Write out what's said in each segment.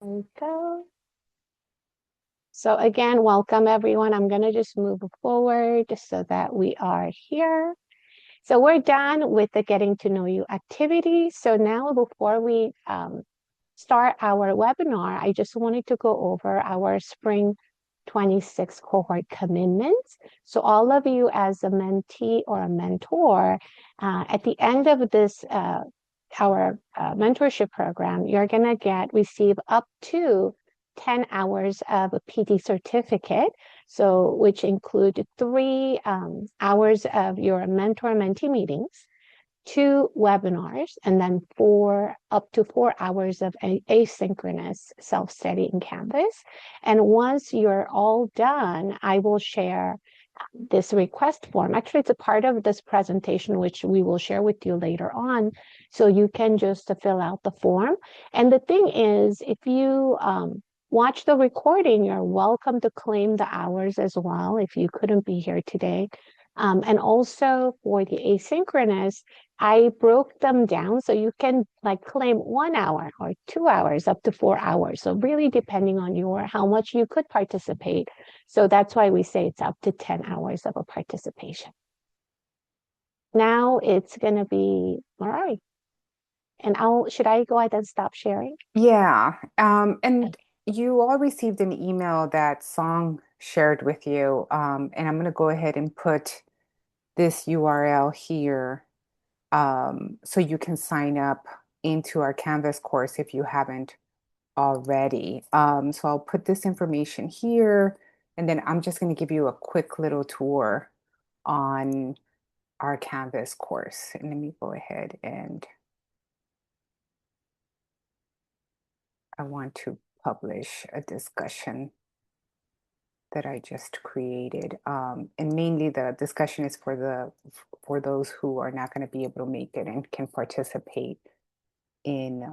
we go. So again, welcome everyone. I'm going to just move forward so that we are here. So we're done with the getting to know you activity. So now before we start our webinar, I just wanted to go over our Spring 26 cohort commitments. So all of you as a mentee or a mentor, at the end of this, our mentorship program, you're going to receive up to 10 hours of a PD certificate, so which include 3 hours of your mentor-mentee meetings, 2 webinars, and then up to 4 hours of asynchronous self-study in Canvas. And once you're all done, I will share this request form. Actually, it's a part of this presentation, which we will share with you later on. So you can just fill out the form. And the thing is, if you watch the recording, you're welcome to claim the hours as well if you couldn't be here today. And also for the asynchronous, I broke them down so you can claim 1 hour or 2 hours up to 4 hours. So really depending on how much you could participate. So that's why we say it's up to 10 hours of a participation. Now it's going to be Marari. And should I go ahead and stop sharing? Yeah. And you all received an email that Song shared with you. And I'm going to go ahead and put this URL here so you can sign up into our Canvas course if you haven't already. So I'll put this information here, and then I'm just going to give you a quick little tour on our Canvas course. And let me go ahead and I want to publish a discussion that I just created. And mainly the discussion is for those who are not going to be able to make it and can participate in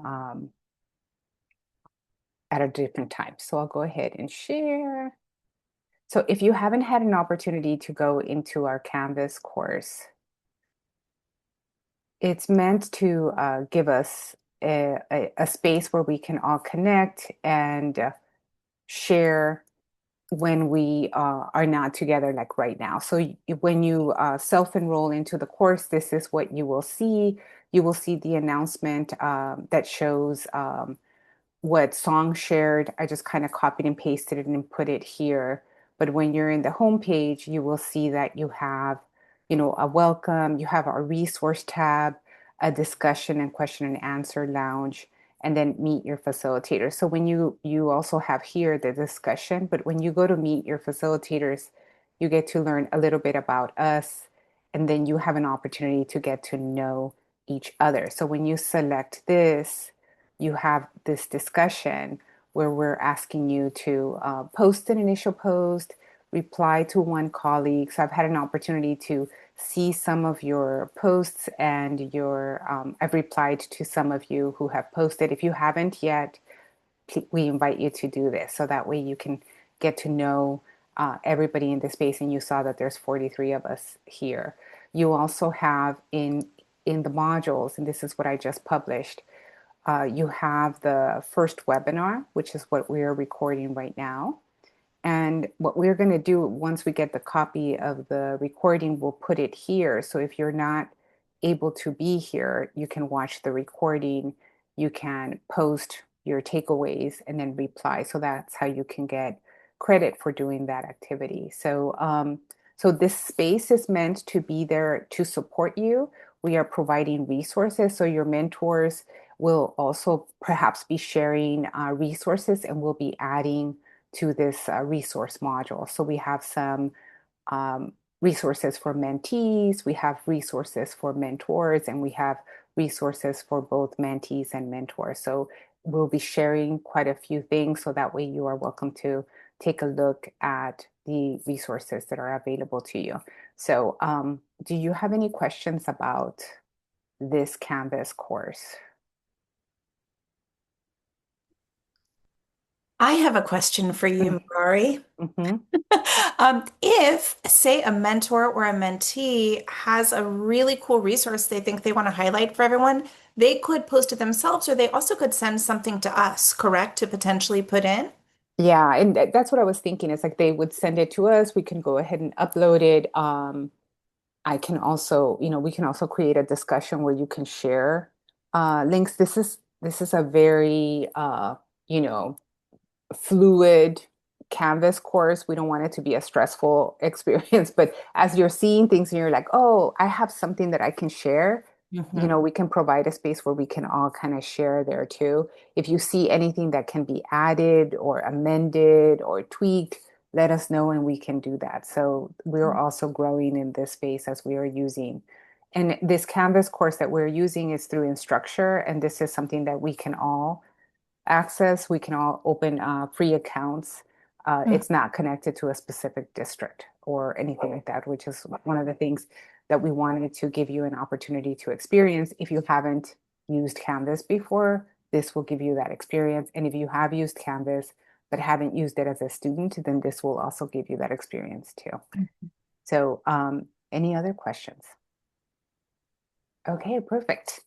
at a different time. So I'll go ahead and share. So if you haven't had an opportunity to go into our Canvas course, it's meant to give us a space where we can all connect and share when we are not together like right now. So when you self-enroll into the course, this is what you will see. You will see the announcement that shows what Song shared. I just kind of copied and pasted it and put it here. But when you're in the home page, you will see that you have, a welcome, you have a resource tab, a discussion and question and answer lounge, and then meet your facilitator. So when you also have here the discussion, but when you go to meet your facilitators, you get to learn a little bit about us, and then you have an opportunity to get to know each other. So when you select this, you have this discussion where we're asking you to post an initial post, reply to one colleague. So I've had an opportunity to see some of your posts and I've replied to some of you who have posted. If you haven't yet, we invite you to do this. So that way you can get to know everybody in the space. And you saw that there's 43 of us here. You also have in the modules, and this is what I just published, you have the first webinar, which is what we are recording right now. And what we're going to do once we get the copy of the recording, we'll put it here. So if you're not able to be here, you can watch the recording, you can post your takeaways and then reply. So that's how you can get credit for doing that activity. So this space is meant to be there to support you. We are providing resources. So your mentors will also perhaps be sharing resources, and we'll be adding to this resource module. So we have some resources for mentees, we have resources for mentors, and we have resources for both mentees and mentors. So we'll be sharing quite a few things, so that way you are welcome to take a look at the resources that are available to you. So do you have any questions about this Canvas course? I have a question for you, Mari. Mm-hmm. If, say, a mentor or a mentee has a really cool resource they think they want to highlight for everyone, they could post it themselves, or they also could send something to us, correct, to potentially put in? Yeah, and that's what I was thinking. It's like they would send it to us. We can go ahead and upload it. I can also, we can also create a discussion where you can share links. This is a very you know, fluid Canvas course. We don't want it to be a stressful experience, but as you're seeing things and you're like, oh, I have something that I can share, Hmm. we can provide a space where we can all kind of share there too. If you see anything that can be added or amended or tweaked, let us know and we can do that. So we're also growing in this space as we are using. And this Canvas course that we're using is through Instructure, and this is something that we can all access. We can all open free accounts. It's not connected to a specific district or anything like that, which is one of the things that we wanted to give you an opportunity to experience. If you haven't used Canvas before, this will give you that experience. And if you have used Canvas but haven't used it as a student, then this will also give you that experience too. So, any other questions? Okay, perfect.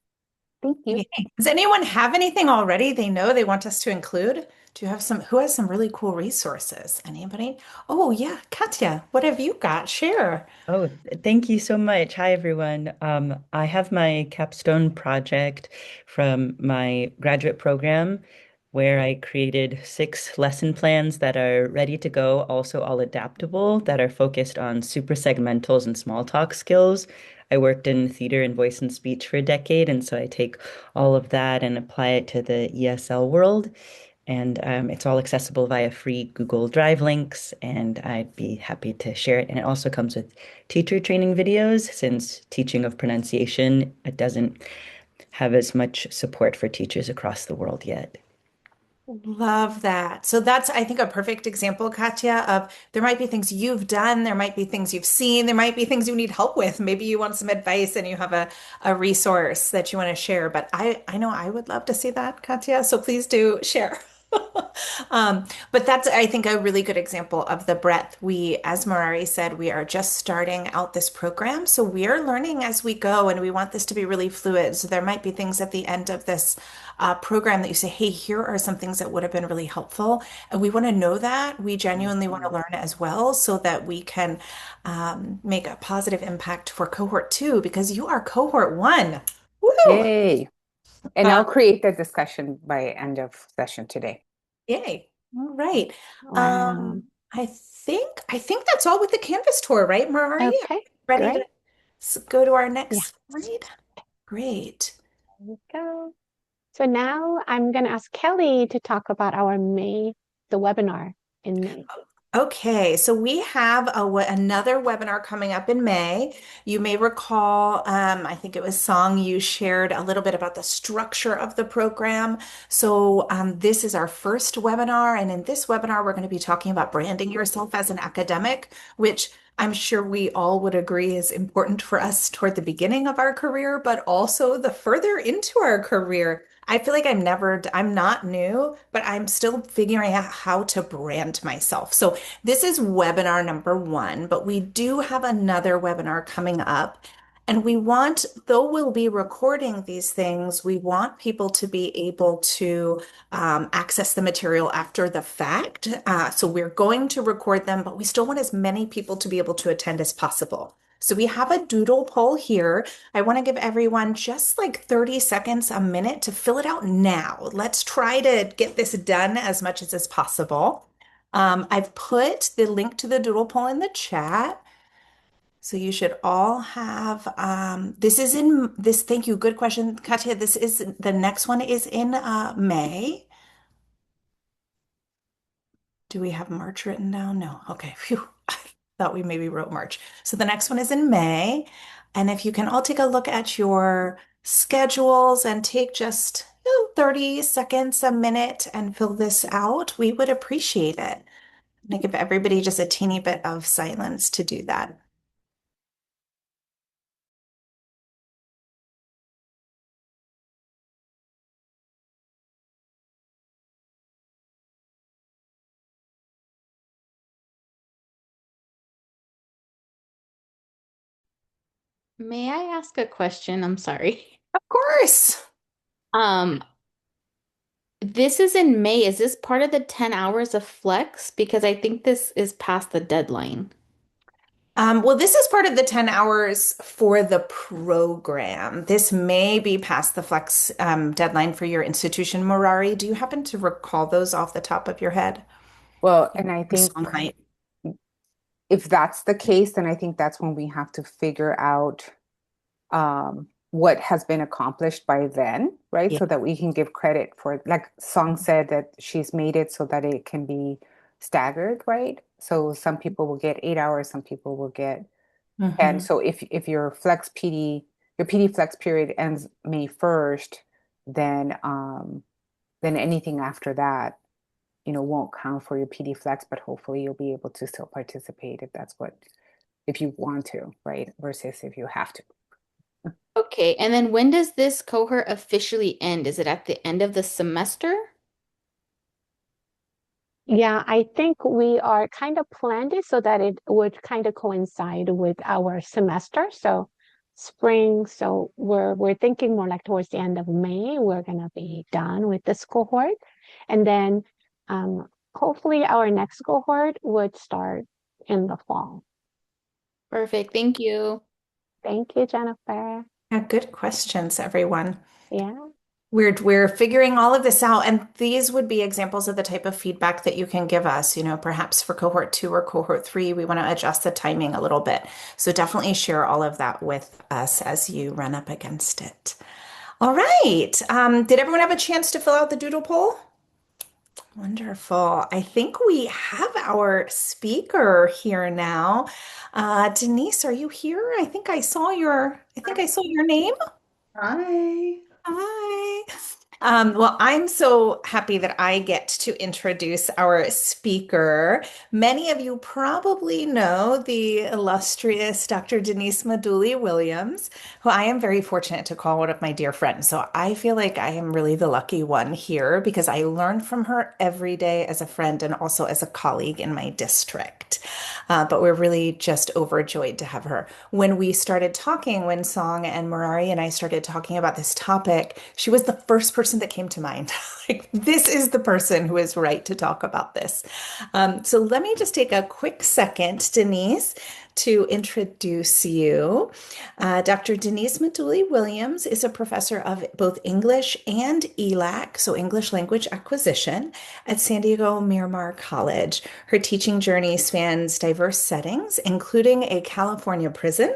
Thank you. Yay. Does anyone have anything already they know they want us to include? Do you have who has some really cool resources? Anybody? Oh, yeah, Katya, what have you got? Share. Oh, thank you so much. Hi, everyone. I have my capstone project from my graduate program where I created 6 lesson plans that are ready to go, also all adaptable, that are focused on super segmentals and small talk skills. I worked in theater and voice and speech for a decade, and so I take all of that and apply it to the ESL world. And it's all accessible via free Google Drive links, and I'd be happy to share it. And it also comes with teacher training videos, since teaching of pronunciation, it doesn't have as much support for teachers across the world yet. Love that. So that's, I think, a perfect example, Katya, of there might be things you've done, there might be things you've seen, there might be things you need help with. Maybe you want some advice and you have a resource that you want to share. But I know I would love to see that, Katya. So please do share. But that's, I think, a really good example of the breadth. We, as Marari said, we are just starting out this program. So we are learning as we go, and we want this to be really fluid. So there might be things at the end of this program that you say, hey, here are some things that would have been really helpful. And we want to know that. We genuinely want to learn as well so that we can make a positive impact for cohort 2 because you are cohort 1. Woo! Yay. And Uh, I'll create the discussion by end of session today. Yay. All right. Wow. I think that's all with the Canvas tour, right, Marari? Okay, Ready great. to go to our Yeah, next slide? Great. there we go. So now I'm going to ask Kelly to talk about the webinar in May. Okay, so we have another webinar coming up in May. You may recall, I think it was Song, you shared a little bit about the structure of the program. So this is our first webinar, and in this webinar, we're going to be talking about branding yourself as an academic, which I'm sure we all would agree is important for us toward the beginning of our career, but also the further into our career. I feel like I'm not new, but I'm still figuring out how to brand myself. So this is webinar number 1, but we do have another webinar coming up. And though we'll be recording these things, we want people to be able to access the material after the fact. So we're going to record them, but we still want as many people to be able to attend as possible. So we have a doodle poll here. I want to give everyone just like 30 seconds, a minute to fill it out now. Let's try to get this done as much as is possible. I've put the link to the doodle poll in the chat. So you should all have, this is in this, thank you. Good question, Katya. The next one is in May. Do we have March written down? No. Okay. Phew. I thought we maybe wrote March. So the next one is in May. And if you can all take a look at your schedules and take just 30 seconds, a minute, and fill this out, we would appreciate it. And I give everybody just a teeny bit of silence to do that. May I ask a question? I'm sorry. Of course. Um, this is in May. Is this part of the 10 hours of flex? Because I think this is past the deadline. Well, this is part of the 10 hours for the program. This may be past the flex deadline for your institution, Morari. Do you happen to recall those off the top of your head? Well, and I Or think Song might. if that's the case, then I think that's when we have to figure out what has been accomplished by then, right? Yeah. So that we can give credit for, like Song said, that she's made it so that it can be staggered, right? So some people will get 8 hours, some people will get, and Mhm. so if your PD flex period ends May 1st, then anything after that, won't count for your PD flex, but hopefully you'll be able to still participate if you want to, right? Versus if you have to. Okay, and then when does this cohort officially end? Is it at the end of the semester? Yeah, I think we are kind of planned it so that it would kind of coincide with our semester. So spring, so we're thinking more like towards the end of May, we're gonna be done with this cohort. And then hopefully our next cohort would start in the fall. Perfect. Thank you. Thank you, Jennifer. Yeah, good questions, everyone. Yeah. We're figuring all of this out, and these would be examples of the type of feedback that you can give us. Perhaps for cohort 2 or cohort 3, we want to adjust the timing a little bit. So definitely share all of that with us as you run up against it. All right. Did everyone have a chance to fill out the doodle poll? Wonderful. I think we have our speaker here now. Denise, are you here? I think I saw your name. Hi. Hi. Well, I'm so happy that I get to introduce our speaker. Many of you probably know the illustrious Dr. Denise Maduli-Williams, who I am very fortunate to call one of my dear friends. So I feel like I am really the lucky one here because I learn from her every day as a friend and also as a colleague in my district. But we're really just overjoyed to have her. When we started talking, when Song and Murari and I started talking about this topic, she was the first person that came to mind. Like, this is the person who is right to talk about this. So let me just take a quick second, Denise, to introduce you. Dr. Denise Maduli-Williams is a professor of both English and ELAC, so English Language Acquisition, at San Diego Miramar College. Her teaching journey spans diverse settings, including a California prison,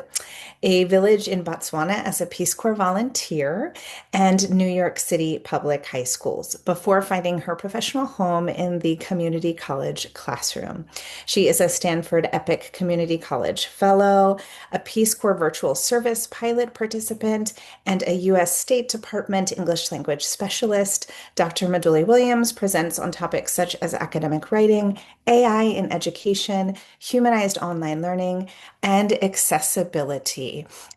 a village in Botswana as a Peace Corps volunteer, and New York City public high schools before finding her professional home in the community college classroom. She is a Stanford Epic Community College Fellow, a Peace Corps Virtual Service pilot participant, and a U.S. State Department English Language Specialist. Dr. Maduli-Williams presents on topics such as academic writing, AI in education, humanized online learning, and accessibility.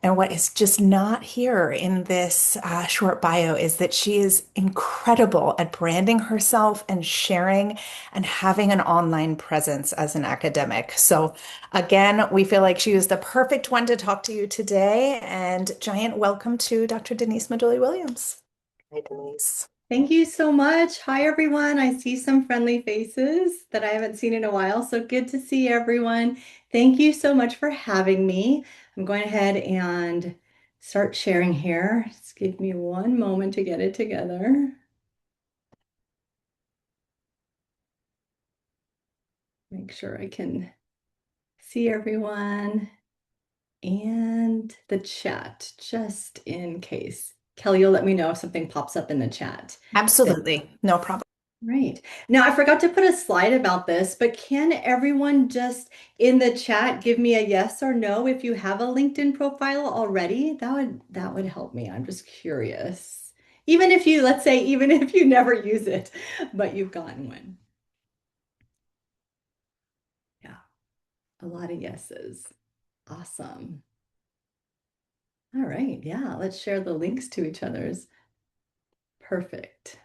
And what is just not here in this short bio is that she is incredible at branding herself and sharing and having an online presence as an academic. So, again, we feel like she is the perfect one to talk to you today. And giant welcome to Dr. Denise Maduli-Williams. Hi, Denise. Thank you so much. Hi, everyone. I see some friendly faces that I haven't seen in a while, so good to see everyone. Thank you so much for having me. I'm going ahead and start sharing here. Just give me one moment to get it together. Make sure I can see everyone and the chat, just in case. Kelly, you'll let me know if something pops up in the chat. Absolutely. No problem. Right. Now, I forgot to put a slide about this, but can everyone just in the chat give me a yes or no if you have a LinkedIn profile already? That would help me. I'm just curious. Even if you, let's say, even if you never use it, but you've gotten one. Yeah, a lot of yeses. Awesome. All right. Yeah, let's share the links to each other's. Perfect.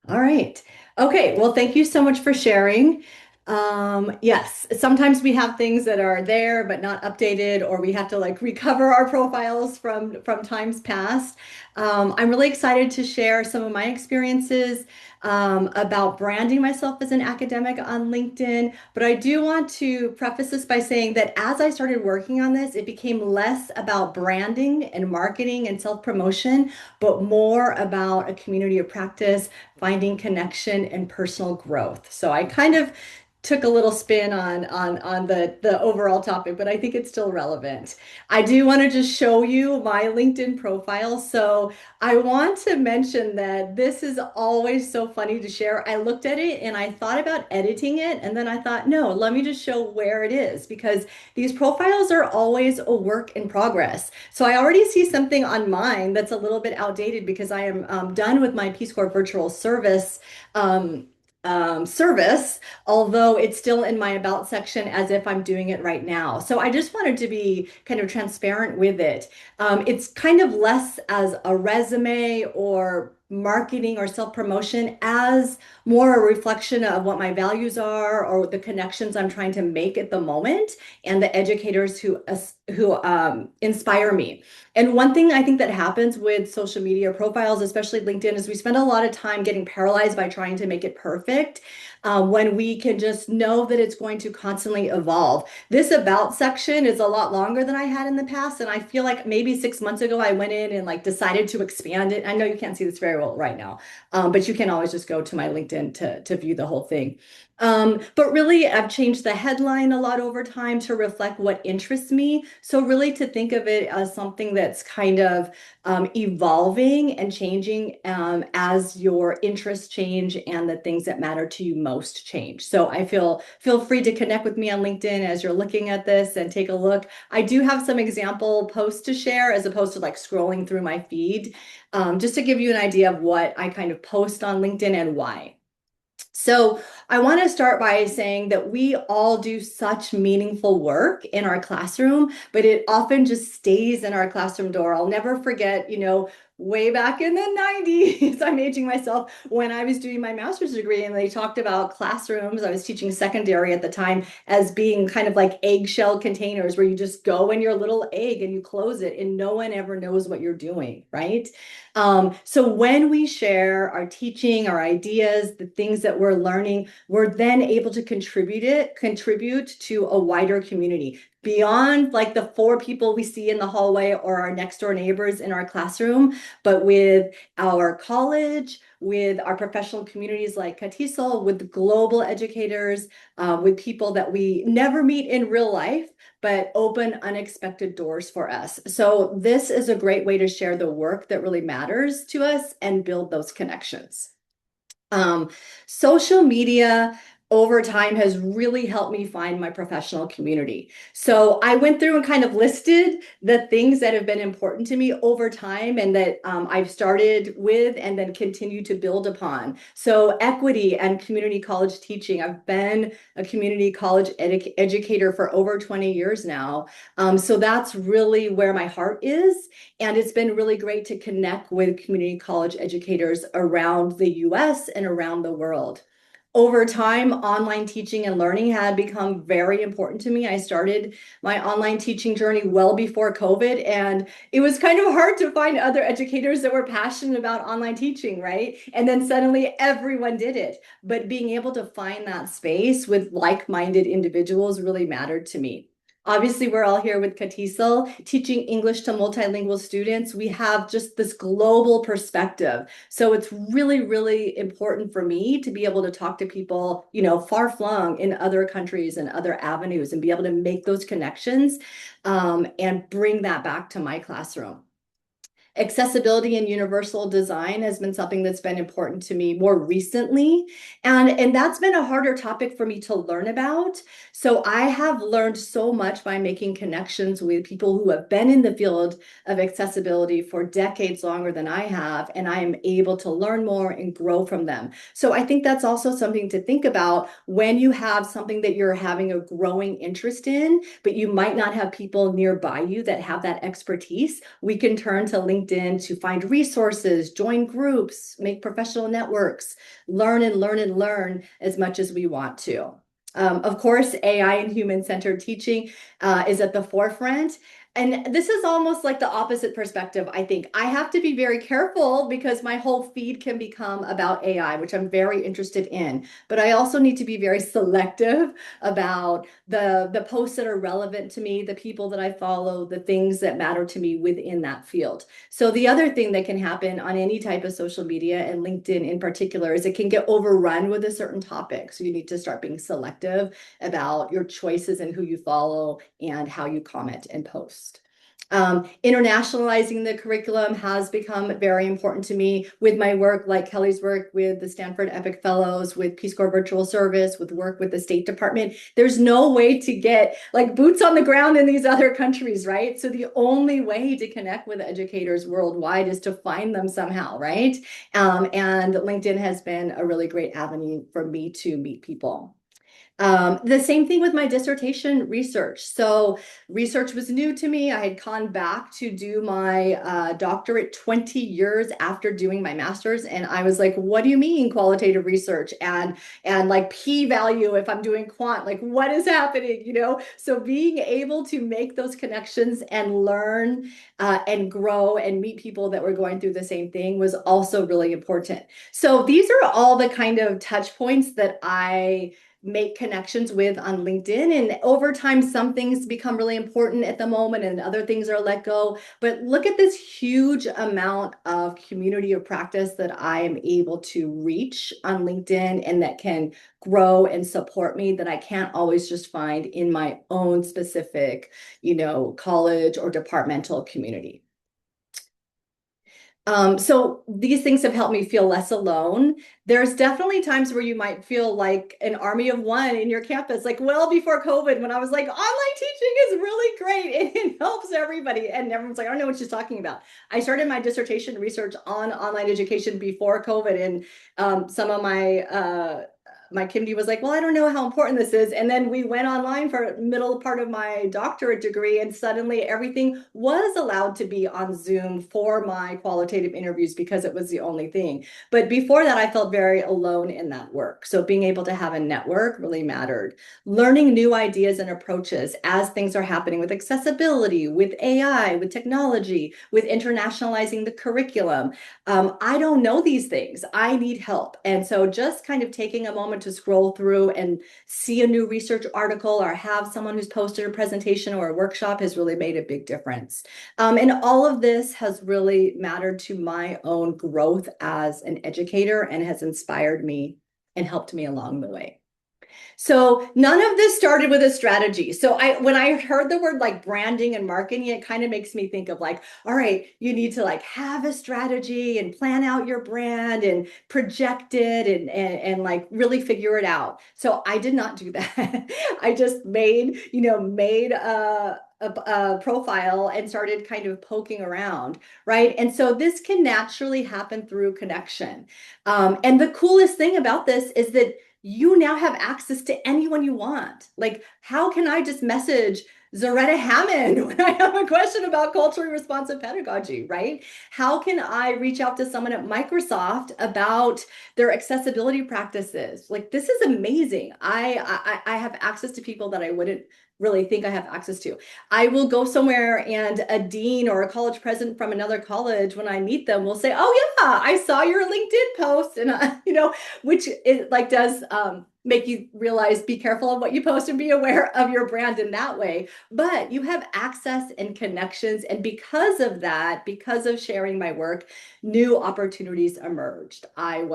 All right. Okay. Well, thank you so much for sharing. Yes, sometimes we have things that are there but not updated, or we have to like recover our profiles from times past. I'm really excited to share some of my experiences about branding myself as an academic on LinkedIn. But I do want to preface this by saying that as I started working on this, it became less about branding and marketing and self-promotion, but more about a community of practice, finding connection and personal growth. So I kind of took a little spin on the overall topic, but I think it's still relevant. I do want to just show you my LinkedIn profile. So I want to mention that this is always so funny to share. I looked at it and I thought about editing it, and then I thought, no, let me just show where it is, because these profiles are always a work in progress. So I already see something on mine that's a little bit outdated because I am done with my Peace Corps virtual service. Service, although it's still in my about section as if I'm doing it right now. So I just wanted to be kind of transparent with it. It's kind of less as a resume or marketing or self-promotion as more a reflection of what my values are or the connections I'm trying to make at the moment and the educators who inspire me. And one thing I think that happens with social media profiles, especially LinkedIn, is we spend a lot of time getting paralyzed by trying to make it perfect, when we can just know that it's going to constantly evolve. This about section is a lot longer than I had in the past, and I feel like maybe 6 months ago I went in and like decided to expand it. I know you can't see this very well right now, but you can always just go to my LinkedIn to view the whole thing. But really, I've changed the headline a lot over time to reflect what interests me. So really to think of it as something that's kind of evolving and changing as your interests change and the things that matter to you most change. So I feel free to connect with me on LinkedIn as you're looking at this and take a look. I do have some example posts to share as opposed to like scrolling through my feed, just to give you an idea of what I kind of post on LinkedIn and why. So I want to start by saying that we all do such meaningful work in our classroom, but it often just stays in our classroom door. I'll never forget, way back in the 90s, I'm aging myself, when I was doing my master's degree and they talked about classrooms. I was teaching secondary at the time as being kind of like eggshell containers where you just go in your little egg and you close it and no one ever knows what you're doing, right? So when we share our teaching, our ideas, the things that we're learning, we're then able to contribute to a wider community beyond like the 4 people we see in the hallway or our next door neighbors in our classroom, but with our college, with our professional communities like CATESOL, with global educators, with people that we never meet in real life, but open unexpected doors for us. So this is a great way to share the work that really matters to us and build those connections. Social media over time has really helped me find my professional community. So I went through and kind of listed the things that have been important to me over time and that I've started with and then continue to build upon. So equity and community college teaching. I've been a community college educator for over 20 years now. So that's really where my heart is. And it's been really great to connect with community college educators around the US and around the world. Over time, online teaching and learning had become very important to me. I started my online teaching journey well before COVID, and it was kind of hard to find other educators that were passionate about online teaching, right? And then suddenly everyone did it. But being able to find that space with like-minded individuals really mattered to me. Obviously, we're all here with CATESOL, teaching English to multilingual students. We have just this global perspective. So it's really, really important for me to be able to talk to people, far flung in other countries and other avenues and be able to make those connections and bring that back to my classroom. Accessibility and universal design has been something that's been important to me more recently. And that's been a harder topic for me to learn about. So I have learned so much by making connections with people who have been in the field of accessibility for decades longer than I have, and I am able to learn more and grow from them. So I think that's also something to think about when you have something that you're having a growing interest in, but you might not have people nearby you that have that expertise. We can turn to LinkedIn to find resources, join groups, make professional networks, learn and learn and learn as much as we want to. Of course, AI and human-centered teaching is at the forefront. And this is almost like the opposite perspective, I think. I have to be very careful because my whole feed can become about AI, which I'm very interested in. But I also need to be very selective about the posts that are relevant to me, the people that I follow, the things that matter to me within that field. So the other thing that can happen on any type of social media, and LinkedIn in particular, is it can get overrun with a certain topic. So you need to start being selective about your choices and who you follow and how you comment and post. Internationalizing the curriculum has become very important to me with my work, like Kelly's work with the Stanford EPIC Fellows, with Peace Corps Virtual Service, with work with the State Department. There's no way to get like boots on the ground in these other countries, right? So the only way to connect with educators worldwide is to find them somehow, right? And LinkedIn has been a really great avenue for me to meet people. The same thing with my dissertation research. So research was new to me. I had gone back to do my doctorate 20 years after doing my master's. And I was like, what do you mean qualitative research? And like p-value if I'm doing quant, like what is happening, you know? So being able to make those connections and learn and grow and meet people that were going through the same thing was also really important. So these are all the kind of touch points that I make connections with on LinkedIn. And over time, some things become really important at the moment and other things are let go. But look at this huge amount of community of practice that I am able to reach on LinkedIn and that can grow and support me that I can't always just find in my own specific, you know, college or departmental community. So these things have helped me feel less alone. There's definitely times where you might feel like an army of one in your campus, like well before COVID, when I was like, online teaching is really great and it helps everybody. And everyone's like, I don't know what she's talking about. I started my dissertation research on online education before COVID, and some of my community was like, well, I don't know how important this is. And then we went online for middle part of my doctorate degree, and suddenly everything was allowed to be on Zoom for my qualitative interviews because it was the only thing. But before that, I felt very alone in that work. So being able to have a network really mattered. Learning new ideas and approaches as things are happening with accessibility, with AI, with technology, with internationalizing the curriculum. I don't know these things. I need help. And so just kind of taking a moment to scroll through and see a new research article or have someone who's posted a presentation or a workshop has really made a big difference. And all of this has really mattered to my own growth as an educator and has inspired me and helped me along the way. So none of this started with a strategy. So when I heard the word like branding and marketing, it kind of makes me think of like, all right, you need to like have a strategy and plan out your brand and project it and like really figure it out. So I did not do that. I just made a profile and started kind of poking around, right? And so this can naturally happen through connection. And the coolest thing about this is that you now have access to anyone you want. Like, how can I just message Zaretta Hammond when I have a question about culturally responsive pedagogy, right? How can I reach out to someone at Microsoft about their accessibility practices? Like, this is amazing. I have access to people that I wouldn't really think I have access to. I will go somewhere and a dean or a college president from another college, when I meet them, will say, oh yeah, I saw your LinkedIn post. And which it like does make you realize, be careful of what you post and be aware of your brand in that way. But you have access and connections. And because of that, because of sharing my work, new opportunities emerged. I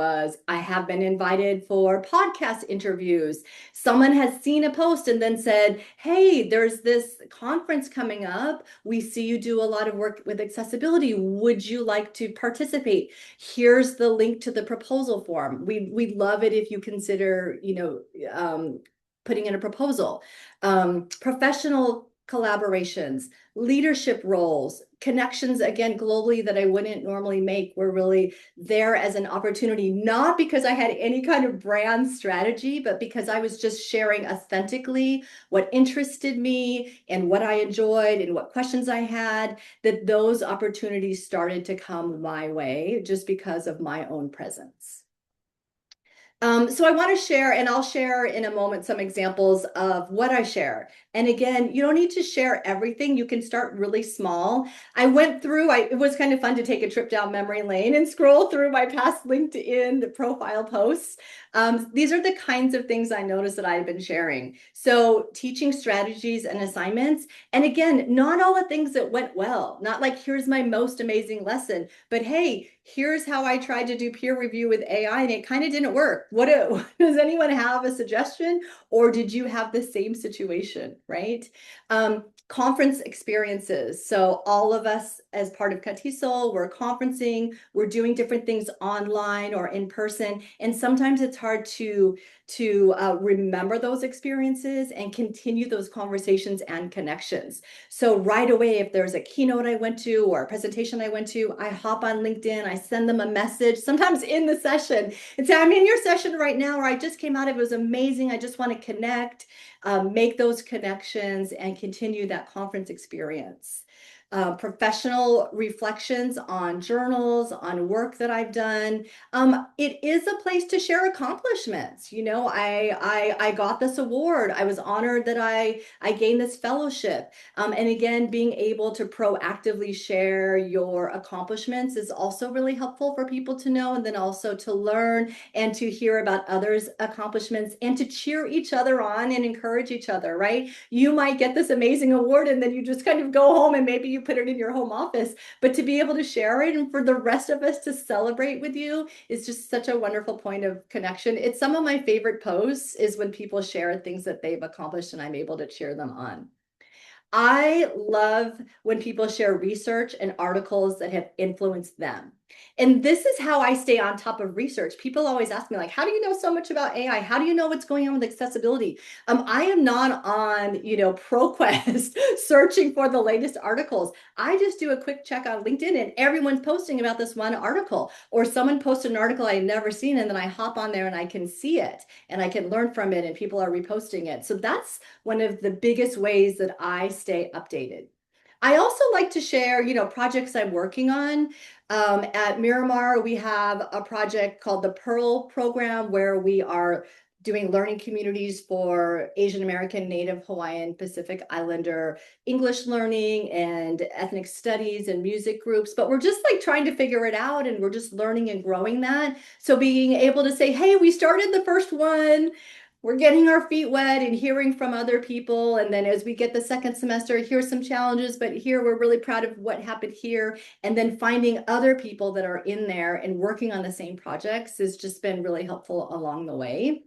have been invited for podcast interviews. Someone has seen a post and then said, hey, there's this conference coming up. We see you do a lot of work with accessibility. Would you like to participate? Here's the link to the proposal form. We'd love it if you consider, putting in a proposal. Professional collaborations, leadership roles, connections, again, globally that I wouldn't normally make were really there as an opportunity, not because I had any kind of brand strategy, but because I was just sharing authentically what interested me and what I enjoyed and what questions I had, that those opportunities started to come my way just because of my own presence. So I want to share, and I'll share in a moment some examples of what I share. And again, you don't need to share everything. You can start really small. I went through, it was kind of fun to take a trip down memory lane and scroll through my past LinkedIn profile posts. These are the kinds of things I noticed that I've been sharing. So teaching strategies and assignments. And again, not all the things that went well, not like, here's my most amazing lesson, but hey, here's how I tried to do peer review with AI and it kind of didn't work. Does anyone have a suggestion, or did you have the same situation, right? Conference experiences. So all of us as part of CATESOL, we're conferencing, we're doing different things online or in person. And sometimes it's hard to remember those experiences and continue those conversations and connections. So right away, if there's a keynote I went to or a presentation I went to, I hop on LinkedIn, I send them a message, sometimes in the session, and say, I'm in your session right now, or I just came out, it was amazing, I just want to connect, make those connections and continue that conference experience. Professional reflections on journals, on work that I've done. It is a place to share accomplishments. You know, I got this award. I was honored that I gained this fellowship. And again, being able to proactively share your accomplishments is also really helpful for people to know, and then also to learn and to hear about others' accomplishments and to cheer each other on and encourage each other, right? You might get this amazing award and then you just kind of go home and maybe you put it in your home office, but to be able to share it and for the rest of us to celebrate with you is just such a wonderful point of connection. It's some of my favorite posts is when people share things that they've accomplished and I'm able to cheer them on. I love when people share research and articles that have influenced them. And this is how I stay on top of research. People always ask me, like, how do you know so much about AI? How do you know what's going on with accessibility? I am not on, ProQuest searching for the latest articles. I just do a quick check on LinkedIn and everyone's posting about this one article, or someone posted an article I've never seen, and then I hop on there and I can see it and I can learn from it and people are reposting it. So that's one of the biggest ways that I stay updated. I also like to share, projects I'm working on. At Miramar, we have a project called the Pearl program where we are doing learning communities for Asian American, Native Hawaiian, Pacific Islander English learning and ethnic studies and music groups. But we're just like trying to figure it out and we're just learning and growing that. So being able to say, hey, we started the first one, we're getting our feet wet and hearing from other people. And then as we get the second semester, here's some challenges, but here we're really proud of what happened here. And then finding other people that are in there and working on the same projects has just been really helpful along the way.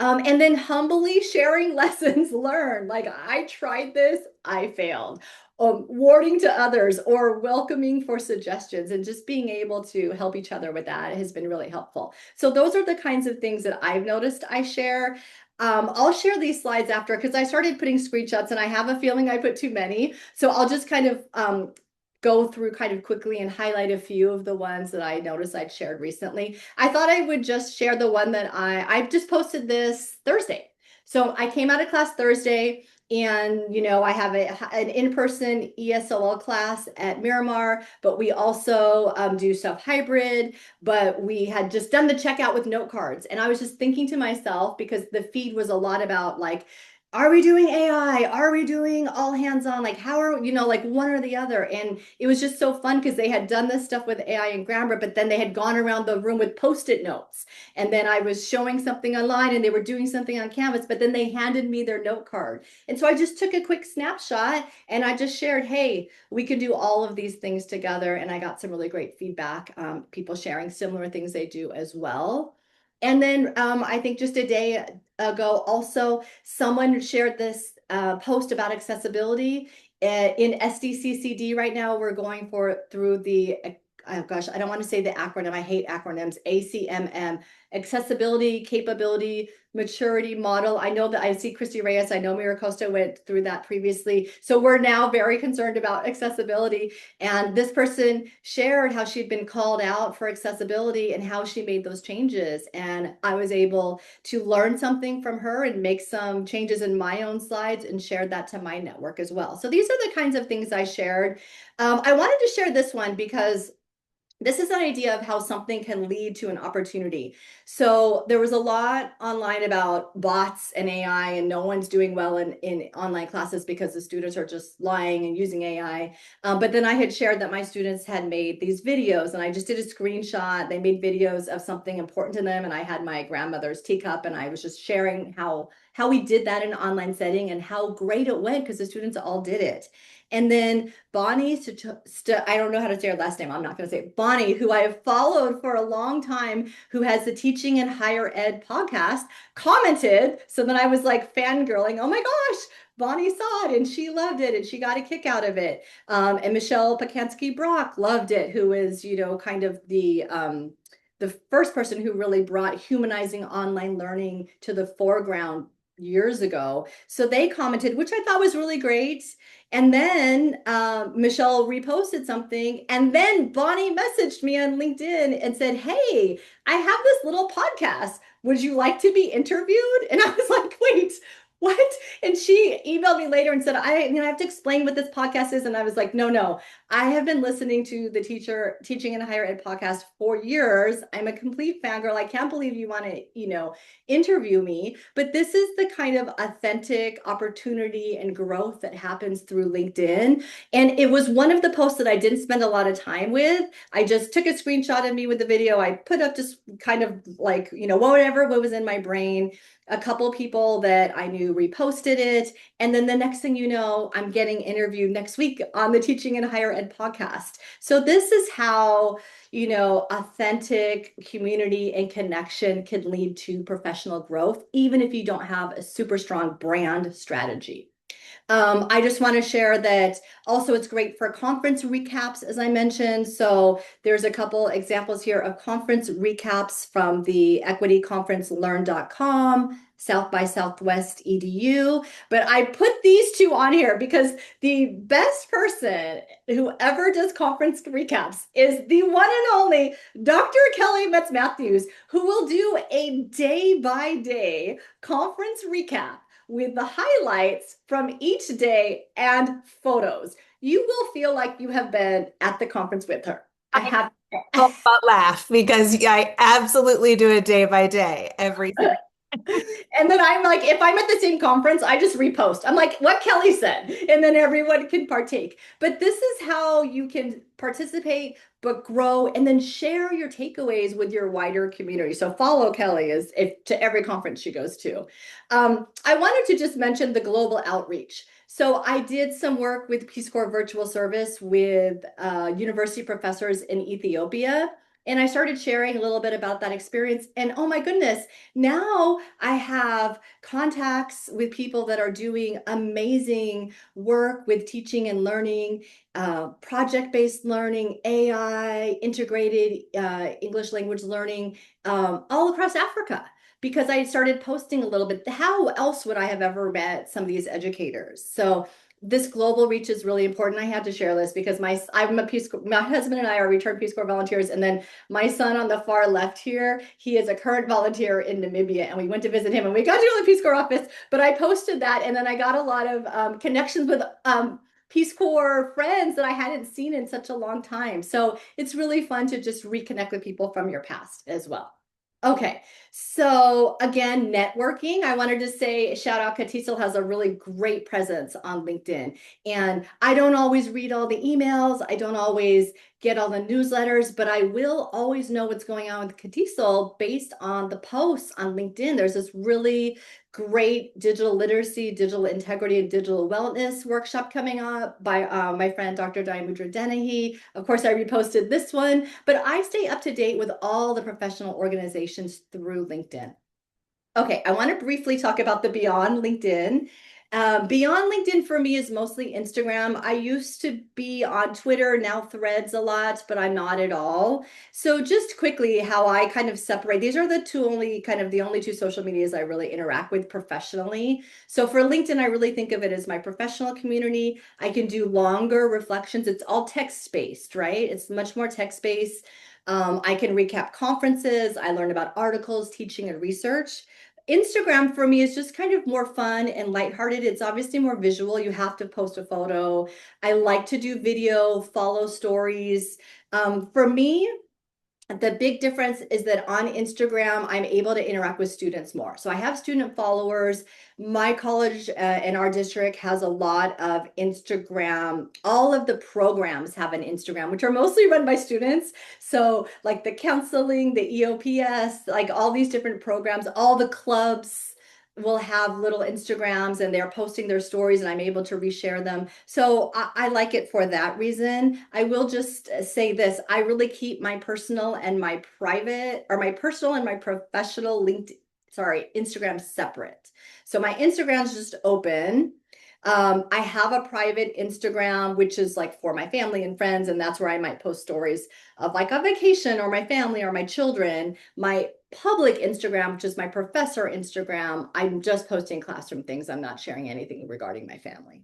And then humbly sharing lessons learned. Like, I tried this, I failed. Warding to others or welcoming for suggestions and just being able to help each other with that has been really helpful. So those are the kinds of things that I've noticed I share. I'll share these slides after because I started putting screenshots and I have a feeling I put too many. So I'll just kind of go through kind of quickly and highlight a few of the ones that I noticed I'd shared recently. I thought I would just share the one that I just posted this Thursday. So I came out of class Thursday and, I have an in-person ESOL class at Miramar, but we also do stuff hybrid, but we had just done the checkout with note cards. And I was just thinking to myself, because the feed was a lot about like, are we doing AI? Are we doing all hands on? Like, how are, like one or the other? And it was just so fun because they had done this stuff with AI and grammar, but then they had gone around the room with Post-it notes. And then I was showing something online and they were doing something on Canvas, but then they handed me their note card. And so I just took a quick snapshot and I just shared, hey, we can do all of these things together. And I got some really great feedback, people sharing similar things they do as well. And then I think just a day ago, also, someone shared this post about accessibility. In SDCCD right now, we're going through the, oh gosh, I don't want to say the acronym. I hate acronyms. ACMM, accessibility, capability, maturity model. I know that I see Christy Reyes. I know Mira Costa went through that previously. So we're now very concerned about accessibility. And this person shared how she'd been called out for accessibility and how she made those changes. And I was able to learn something from her and make some changes in my own slides and shared that to my network as well. So these are the kinds of things I shared. I wanted to share this one because this is an idea of how something can lead to an opportunity. So there was a lot online about bots and AI, and no one's doing well in online classes because the students are just lying and using AI. But then I had shared that my students had made these videos, and I just did a screenshot. They made videos of something important to them, and I had my grandmother's teacup, and I was just sharing how we did that in an online setting and how great it went because the students all did it. And then Bonnie, I don't know how to say her last name. I'm not going to say it. Bonnie, who I have followed for a long time, who has the Teaching and Higher Ed podcast, commented. So then I was like fangirling. Oh my gosh, Bonnie saw it and she loved it and she got a kick out of it. And Michelle Pacansky Brock loved it, who is, kind of the first person who really brought humanizing online learning to the foreground years ago. So they commented, which I thought was really great. And then Michelle reposted something, and then Bonnie messaged me on LinkedIn and said, "Hey, I have this little podcast. Would you like to be interviewed?" And I was like, "Wait, what?" And she emailed me later and said, I have to explain what this podcast is." And I was like, no, I have been listening to the Teaching and Higher Ed podcast for years. I'm a complete fangirl. I can't believe you want to, interview me. But this is the kind of authentic opportunity and growth that happens through LinkedIn. And it was one of the posts that I didn't spend a lot of time with. I just took a screenshot of me with the video. I put up just kind of like, whatever what was in my brain. A couple people that I knew reposted it. And then the next thing you know, I'm getting interviewed next week on the Teaching and Higher Ed podcast. So this is how, authentic community and connection can lead to professional growth, even if you don't have a super strong brand strategy. I just want to share that also it's great for conference recaps, as I mentioned. So there's a couple examples here of conference recaps from the Equity Conference Learn.com, South by Southwest EDU. But I put these two on here because the best person who ever does conference recaps is the one and only Dr. Kelly Metz-Matthews, who will do a day-by-day conference recap with the highlights from each day and photos. You will feel like you have been at the conference with her. I have I'll not laugh because I absolutely do it day by day every day. And then I'm like, if I'm at the same conference, I just repost. I'm like, what Kelly said, and then everyone can partake. But this is how you can participate, but grow, and then share your takeaways with your wider community. So follow Kelly to every conference she goes to. I wanted to just mention the global outreach. So I did some work with Peace Corps Virtual Service with university professors in Ethiopia. And I started sharing a little bit about that experience. And oh my goodness, now I have contacts with people that are doing amazing work with teaching and learning, project-based learning, AI, integrated English language learning, all across Africa. Because I started posting a little bit. How else would I have ever met some of these educators? So this global reach is really important. I had to share this because my husband and I are returned Peace Corps volunteers, and then my son on the far left here, he is a current volunteer in Namibia, and we went to visit him, and we got to go to the Peace Corps office. But I posted that, and then I got a lot of connections with Peace Corps friends that I hadn't seen in such a long time. So it's really fun to just reconnect with people from your past as well. Okay, so again, networking. I wanted to say, shout out, CATESOL has a really great presence on LinkedIn. And I don't always read all the emails. I don't always get all the newsletters, but I will always know what's going on with CATESOL based on the posts on LinkedIn. There's this really great digital literacy, digital integrity, and digital wellness workshop coming up by my friend, Dr. Diamudra Dennehy. Of course, I reposted this one, but I stay up to date with all the professional organizations through LinkedIn. Okay, I want to briefly talk about the Beyond LinkedIn. Beyond LinkedIn for me is mostly Instagram. I used to be on Twitter, now Threads a lot, but I'm not at all. So just quickly, how I kind of separate, these are the only two social medias I really interact with professionally. So for LinkedIn, I really think of it as my professional community. I can do longer reflections. It's all text-based, right? It's much more text-based. I can recap conferences. I learn about articles, teaching, and research. Instagram for me is just kind of more fun and lighthearted. It's obviously more visual. You have to post a photo. I like to do video, follow stories. For me, the big difference is that on Instagram, I'm able to interact with students more. So I have student followers. My college in our district has a lot of Instagram. All of the programs have an Instagram, which are mostly run by students. So like the counseling, the EOPS, like all these different programs, all the clubs will have little Instagrams and they're posting their stories and I'm able to reshare them. So I like it for that reason. I will just say this, I really keep my personal and my private, or my personal and my professional Instagram separate. So my Instagram is just open. I have a private Instagram, which is like for my family and friends, and that's where I might post stories of like a vacation or my family or my children. My public Instagram, which is my professor Instagram, I'm just posting classroom things. I'm not sharing anything regarding my family.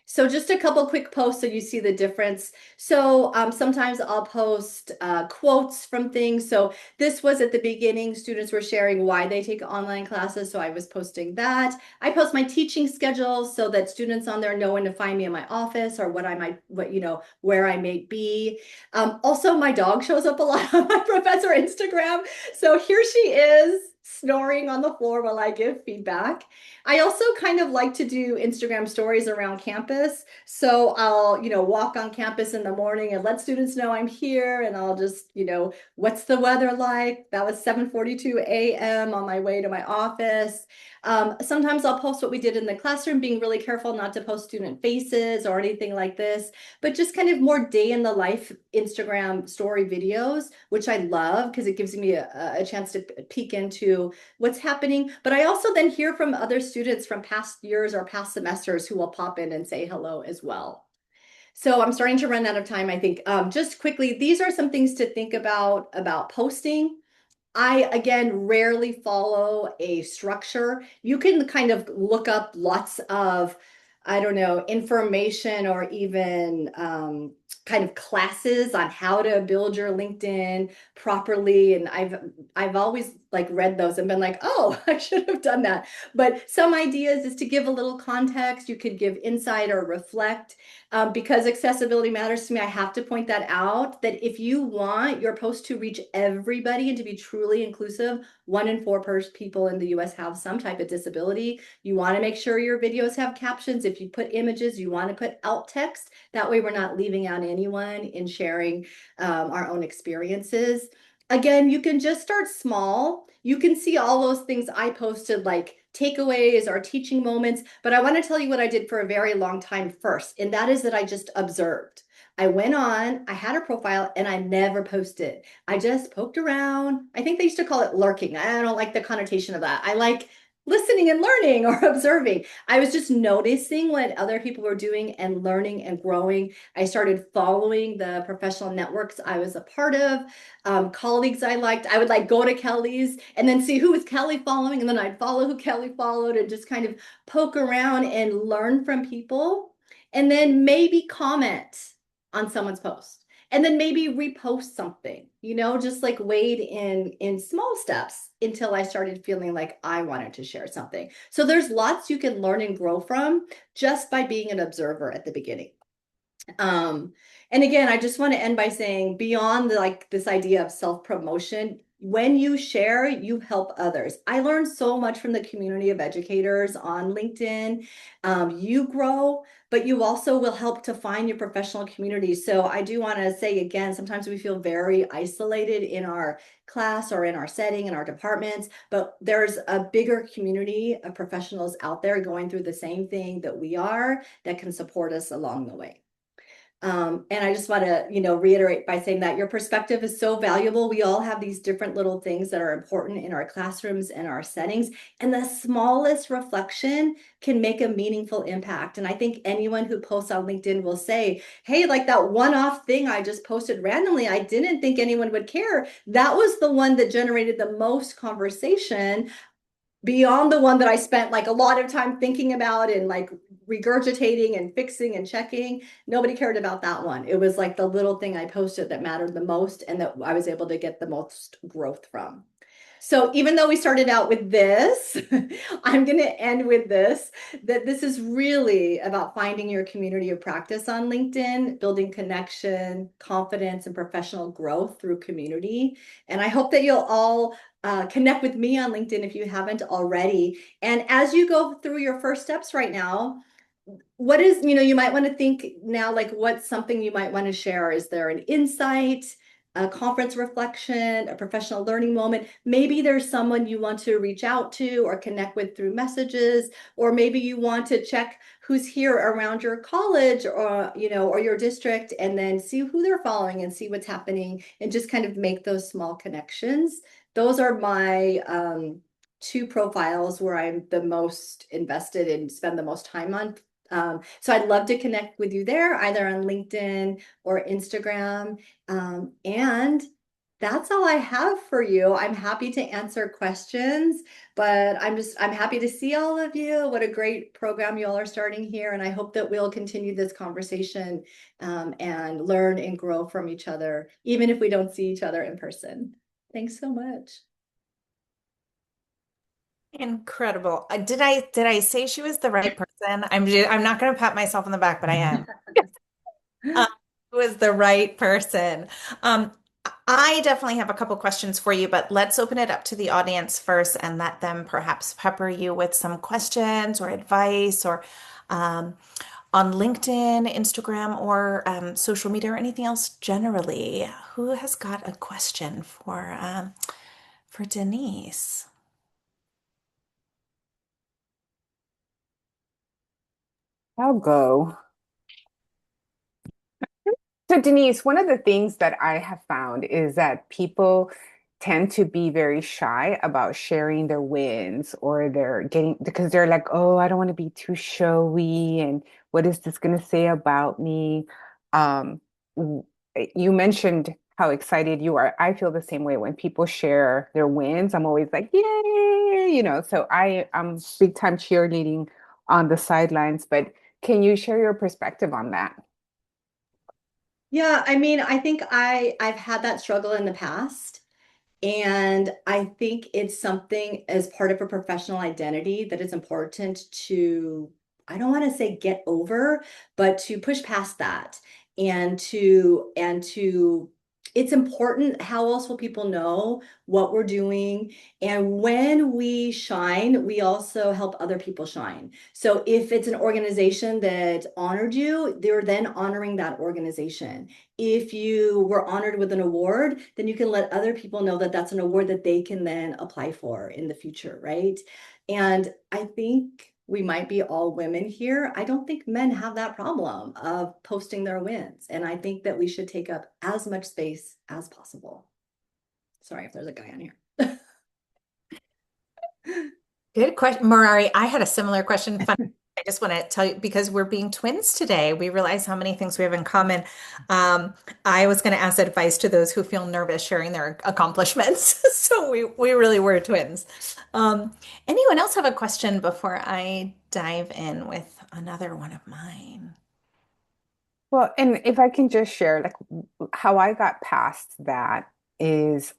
So just a couple quick posts so you see the difference. So sometimes I'll post quotes from things. So this was at the beginning, students were sharing why they take online classes. So I was posting that. I post my teaching schedule so that students on there know when to find me in my office or where I may be. Also, my dog shows up a lot on my professor Instagram. So here she is snoring on the floor while I give feedback. I also kind of like to do Instagram stories around campus. So I'll, walk on campus in the morning and let students know I'm here. And I'll just, what's the weather like? That was 7:42 a.m. on my way to my office. Sometimes I'll post what we did in the classroom, being really careful not to post student faces or anything like this, but just kind of more day in the life Instagram story videos, which I love because it gives me a chance to peek into what's happening. But I also then hear from other students from past years or past semesters who will pop in and say hello as well. So I'm starting to run out of time, I think. Just quickly, these are some things to think about posting. I, again, rarely follow a structure. You can kind of look up lots of, I don't know, information or even kind of classes on how to build your LinkedIn properly. And I've always like read those and been like, oh, I should have done that. But some ideas is to give a little context. You could give insight or reflect. Because accessibility matters to me, I have to point that out, that if you want your post to reach everybody and to be truly inclusive, 1 in 4 people in the US have some type of disability. You want to make sure your videos have captions. If you put images, you want to put alt text. That way we're not leaving out anyone in sharing our own experiences. Again, you can just start small. You can see all those things I posted, like takeaways or teaching moments, but I want to tell you what I did for a very long time first, and that is that I just observed. I went on, I had a profile, and I never posted. I just poked around. I think they used to call it lurking. I don't like the connotation of that. I like listening and learning or observing. I was just noticing what other people were doing and learning and growing. I started following the professional networks I was a part of, colleagues I liked. I would like go to Kelly's and then see who was Kelly following, and then I'd follow who Kelly followed and just kind of poke around and learn from people, and then maybe comment on someone's post. And then maybe repost something, just like wade in small steps until I started feeling like I wanted to share something. So there's lots you can learn and grow from just by being an observer at the beginning. And again, I just want to end by saying, beyond this idea of self-promotion, when you share, you help others. I learned so much from the community of educators on LinkedIn. You grow, but you also will help to find your professional community. So I do want to say again, sometimes we feel very isolated in our class or in our setting, in our departments, but there's a bigger community of professionals out there going through the same thing that we are that can support us along the way. And I just want to, reiterate by saying that your perspective is so valuable. We all have these different little things that are important in our classrooms and our settings, and the smallest reflection can make a meaningful impact. And I think anyone who posts on LinkedIn will say, hey, like that one-off thing I just posted randomly, I didn't think anyone would care. That was the one that generated the most conversation, beyond the one that I spent like a lot of time thinking about and like regurgitating and fixing and checking. Nobody cared about that one. It was like the little thing I posted that mattered the most and that I was able to get the most growth from. So even though we started out with this, I'm going to end with this, that this is really about finding your community of practice on LinkedIn, building connection, confidence, and professional growth through community. And I hope that you'll all connect with me on LinkedIn if you haven't already. And as you go through your first steps right now, what is, you might want to think now, like what's something you might want to share? Is there an insight, a conference reflection, a professional learning moment? Maybe there's someone you want to reach out to or connect with through messages, or maybe you want to check who's here around your college or, or your district, and then see who they're following and see what's happening and just kind of make those small connections. Those are my two profiles where I'm the most invested and spend the most time on. So I'd love to connect with you there, either on LinkedIn or Instagram. And that's all I have for you. I'm happy to answer questions, but I'm happy to see all of you. What a great program you all are starting here. And I hope that we'll continue this conversation and learn and grow from each other, even if we don't see each other in person. Thanks so much. Incredible. Did I say she was the right person? I'm not going to pat myself on the back, but I am. She was the right person. Um, I definitely have a couple questions for you, but let's open it up to the audience first and let them perhaps pepper you with some questions or advice or um, on LinkedIn, Instagram, or social media or anything else generally. Who has got a question for Denise? I'll go. So, Denise, one of the things that I have found is that people tend to be very shy about sharing their wins or their getting because they're like, oh, I don't want to be too showy, and what is this going to say about me? Um, w- you mentioned how excited you are. I feel the same way when people share their wins. I'm always like, yay, so I'm big time cheerleading on the sidelines, but can you share your perspective on that? Yeah, I mean, I think I've had that struggle in the past. And I think it's something as part of a professional identity that is important to, I don't want to say get over, but to push past that and to it's important. How else will people know what we're doing? And when we shine, we also help other people shine. So if it's an organization that honored you, they're then honoring that organization. If you were honored with an award, then you can let other people know that that's an award that they can then apply for in the future, right? And I think we might be all women here. I don't think men have that problem of posting their wins. And I think that we should take up as much space as possible. Sorry if there's a guy on here. Good question, Murari. I had a similar question. I just want to tell you because we're being twins today, we realize how many things we have in common. I was going to ask advice to those who feel nervous sharing their accomplishments. So we really were twins. Anyone else have a question before I dive in with another one of mine? Well, and if I can just share, like how I got past that is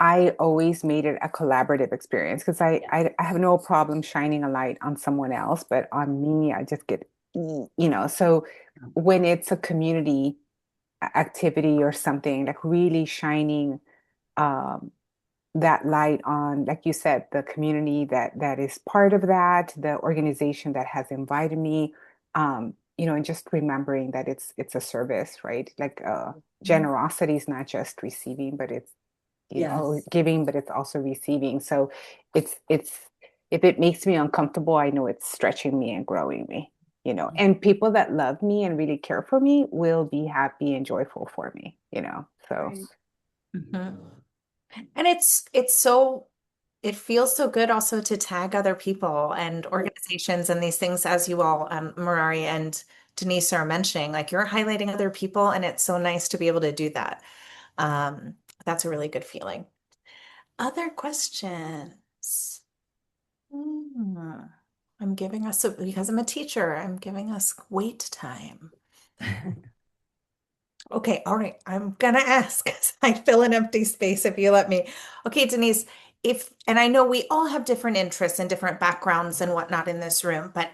I always made it a collaborative experience because I have no problem shining a light on someone else, but on me, I just get, so when it's a community activity or something, like really shining um, that light on, like you said, the community that is part of that, the organization that has invited me, and just remembering that it's a service, right? Like generosity is not just receiving, but it's Yes. giving, but it's also receiving. So it's if it makes me uncomfortable, I know it's stretching me and growing me. And people that love me and really care for me will be happy and joyful for me. So Right. Mhm. And it feels so good also to tag other people and organizations and these things as you all, Murari and Denise are mentioning, like you're highlighting other people and it's so nice to be able to do that. Um, that's a really good feeling. Other questions? Hmm. Because I'm a teacher, I'm giving us wait time. Okay, all right. I'm gonna ask 'cause I fill an empty space if you let me. Okay, Denise, and I know we all have different interests and different backgrounds and whatnot in this room, but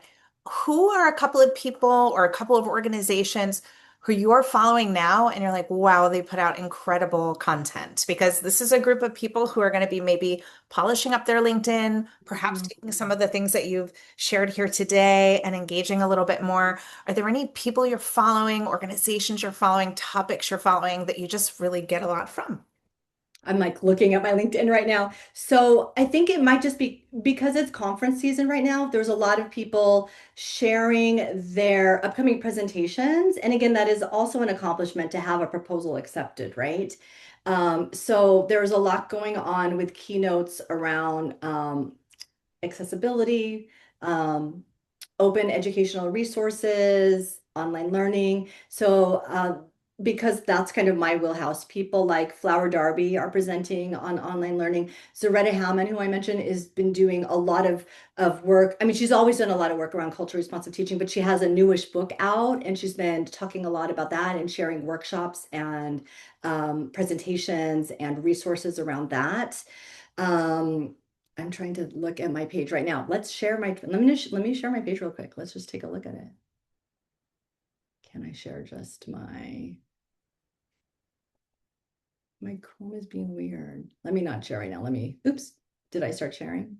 who are a couple of people or a couple of organizations who you're following now and you're like, wow, they put out incredible content? Because this is a group of people who are going to be maybe polishing up their LinkedIn, perhaps Mhm. taking some of the things that you've shared here today and engaging a little bit more. Are there any people you're following, organizations you're following, topics you're following that you just really get a lot from? I'm like looking at my LinkedIn right now. So I think it might just be because it's conference season right now. There's a lot of people sharing their upcoming presentations. And again, that is also an accomplishment to have a proposal accepted, right? So there's a lot going on with keynotes around accessibility, um, open educational resources, online learning. So, because that's kind of my wheelhouse, people like Flower Darby are presenting on online learning. Zaretta Hammond, who I mentioned, has been doing a lot of work. I mean, she's always done a lot of work around culturally responsive teaching, but she has a newish book out and she's been talking a lot about that and sharing workshops and presentations and resources around that. Um, I'm trying to look at my page right now. Let me share my page real quick. Let's just take a look at it. Can I share just my Chrome is being weird. Let me not share right now. Oops, did I start sharing?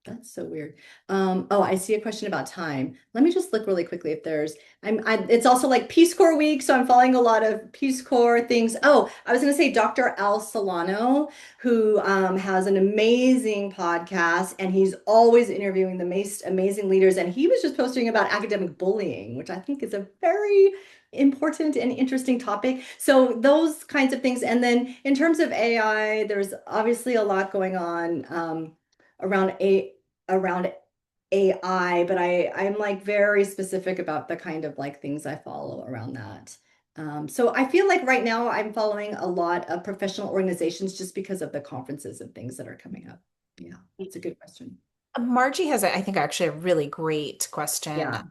That's so weird. Oh, I see a question about time. Let me just look really quickly if it's also like Peace Corps week, so I'm following a lot of Peace Corps things. Oh, I was gonna say Dr. Al Solano, who has an amazing podcast, and he's always interviewing the most amazing leaders. And he was just posting about academic bullying, which I think is a very important and interesting topic. So those kinds of things. And then in terms of AI, there's obviously a lot going on around around AI, but I'm like very specific about the kind of like things I follow around that. So I feel like right now I'm following a lot of professional organizations just because of the conferences and things that are coming up. Yeah, that's a good question. Margie has, I think, actually a really great question Yeah.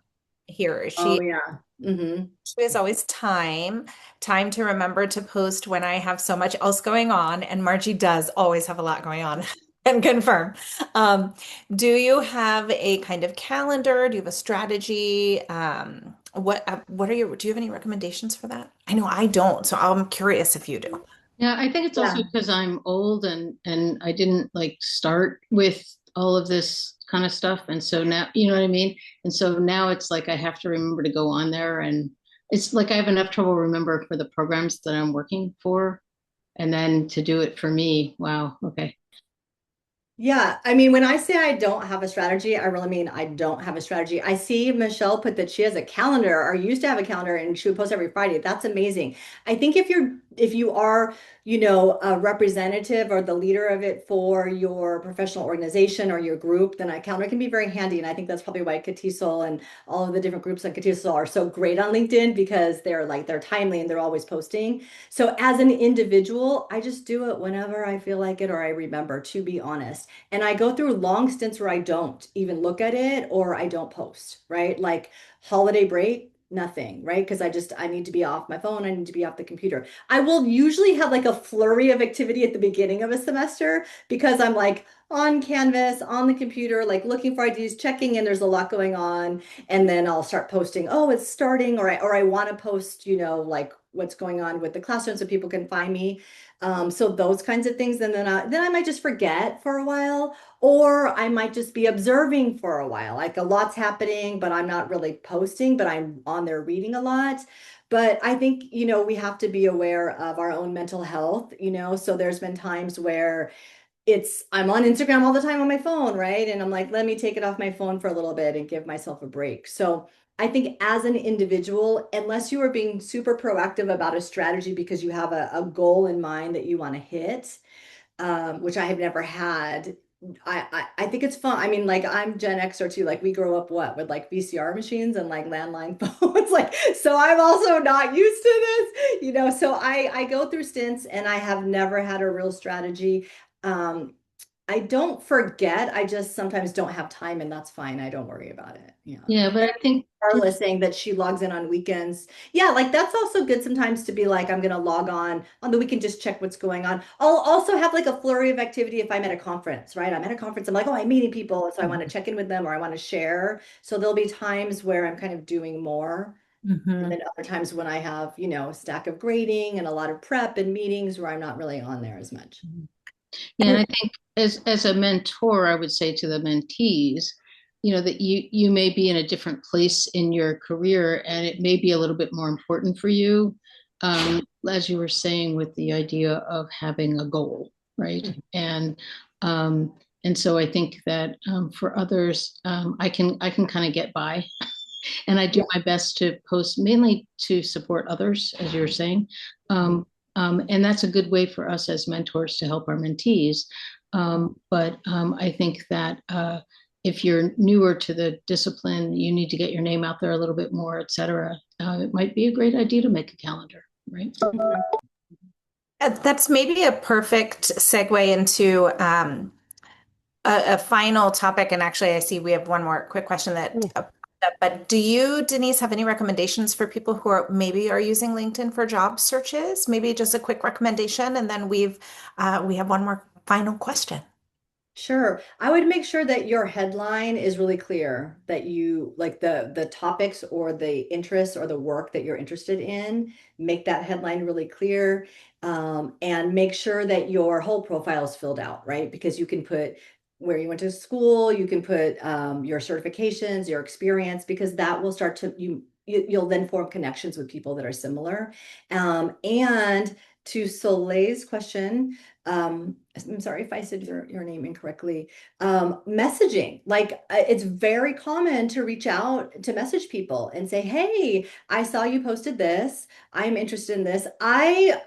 here. Oh, yeah. Mm-hmm. She has always time to remember to post when I have so much else going on, and Margie does always have a lot going on. And confirm. Um, do you have a kind of calendar? Do you have a strategy? Do you have any recommendations for that? I know I don't, so I'm curious if you do. Yeah, I think it's also Yeah. because I'm old and I didn't like start with all of this kind of stuff. And so now, you know what I mean? And so now it's like I have to remember to go on there and it's like I have enough trouble remember for the programs that I'm working for and then to do it for me. Wow. Okay. Yeah, I mean, when I say I don't have a strategy, I really mean I don't have a strategy. I see Michelle put that she has a calendar or used to have a calendar and she would post every Friday. That's amazing. I think if you are, a representative or the leader of it for your professional organization or your group, then a calendar can be very handy. And I think that's probably why CATESOL and all of the different groups on CATESOL are so great on LinkedIn because they're timely and they're always posting. So as an individual, I just do it whenever I feel like it or I remember, to be honest. And I go through long stints where I don't even look at it or I don't post, right? Like holiday break, nothing, right? Because I need to be off my phone, I need to be off the computer. I will usually have like a flurry of activity at the beginning of a semester because I'm like on Canvas, on the computer, like looking for ideas, checking in, there's a lot going on. And then I'll start posting, oh, it's starting, or I want to post, like what's going on with the classroom so people can find me. So those kinds of things. And then I might just forget for a while, or I might just be observing for a while. Like a lot's happening, but I'm not really posting, but I'm on there reading a lot. But I think, we have to be aware of our own mental health, so there's been times where I'm on Instagram all the time on my phone, right? And I'm like, let me take it off my phone for a little bit and give myself a break. So I think as an individual, unless you are being super proactive about a strategy because you have a goal in mind that you want to hit, which I have never had. I think it's fun. I mean, like I'm Gen Xer too. Like we grow up with like VCR machines and like landline phones. Like, so I'm also not used to this, So I go through stints and I have never had a real strategy. Um, I don't forget. I just sometimes don't have time, and that's fine. I don't worry about it. Yeah. Yeah, but I think Carla saying that she logs in on weekends. Yeah, like that's also good sometimes to be like, I'm gonna log on the weekend, just check what's going on. I'll also have like a flurry of activity if I'm at a conference, right? I'm at a conference, I'm like, oh, I'm meeting people, so I want to check in with them or I want to share. So there'll be times where I'm kind of doing more. And then other times when I have, a stack of grading and a lot of prep and meetings where I'm not really on there as much. Yeah, and I think as a mentor, I would say to the mentees, that you may be in a different place in your career, and it may be a little bit more important for you, as you were saying, with the idea of having a goal, right? And so I think that for others, I can kind of get by, and I do my best to post mainly to support others, as you were saying. And that's a good way for us as mentors to help our mentees. But I think that if you're newer to the discipline, you need to get your name out there a little bit more, et cetera. It might be a great idea to make a calendar, right? That's maybe a perfect segue into a final topic. And actually, I see we have one more quick question that popped up. But do you, Denise, have any recommendations for people who are using LinkedIn for job searches? Maybe just a quick recommendation, and then we have one more final question. Sure. I would make sure that your headline is really clear, that you like the topics or the interests or the work that you're interested in, make that headline really clear, and make sure that your whole profile is filled out, right? Because you can put where you went to school, you can put your certifications, your experience, because that will start to you'll then form connections with people that are similar. And to Soleil's question, I'm sorry if I said your name incorrectly. Messaging, like it's very common to reach out to message people and say, "Hey, I saw you posted this. I'm interested in this." I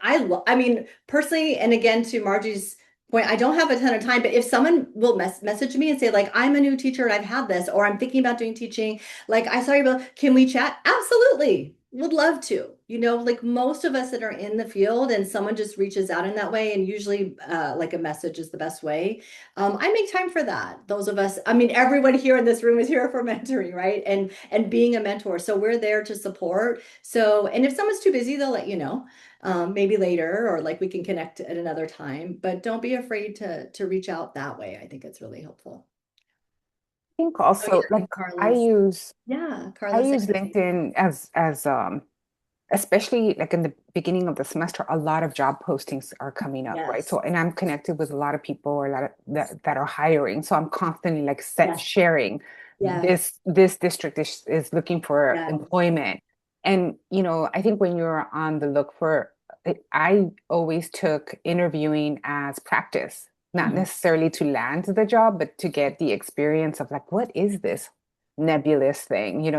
mean, personally, and again to Margie's point, I don't have a ton of time, but if someone will message me and say, like, I'm a new teacher and I've had this, or I'm thinking about doing teaching, like I saw you, can we chat? Absolutely. Would love to, like most of us that are in the field and someone just reaches out in that way, and usually like a message is the best way. I make time for that. Those of us, I mean, everyone here in this room is here for mentoring, right? And being a mentor. So we're there to support. So, and if someone's too busy, they'll let you know, maybe later, or like we can connect at another time, but don't be afraid to reach out that way. I think it's really helpful. I think also like I use Carlos. LinkedIn as especially like in the beginning of the semester, a lot of job postings are coming up, right? So, and I'm connected with a lot of people or a lot of that are hiring. So I'm constantly like sharing this district is looking for employment. And, I think when you're on the look for, I always took interviewing as practice, not necessarily to land the job, but to get the experience of like, what is this nebulous thing?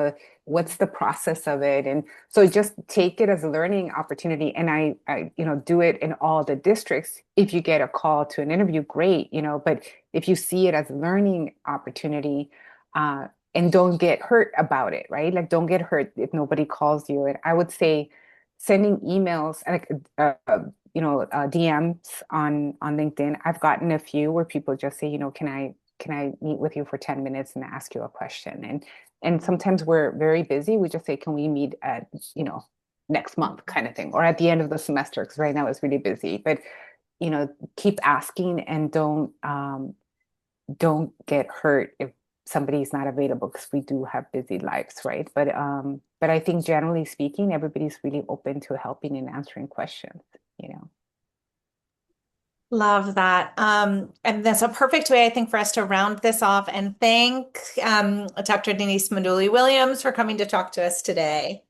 What's the process of it? And so just take it as a learning opportunity. And I do it in all the districts. If you get a call to an interview, great, but if you see it as a learning opportunity, and don't get hurt about it, right? Like don't get hurt if nobody calls you. And I would say sending emails, like, DMs on LinkedIn. I've gotten a few where people just say, can I meet with you for 10 minutes and ask you a question? And sometimes we're very busy. We just say, can we meet at, next month kind of thing, or at the end of the semester? Because right now it's really busy. But, keep asking, and don't get hurt if somebody's not available, because we do have busy lives, right? But I think generally speaking, everybody's really open to helping and answering questions, Love that. And that's a perfect way, I think, for us to round this off and thank Dr. Denise Maduli-Williams for coming to talk to us today.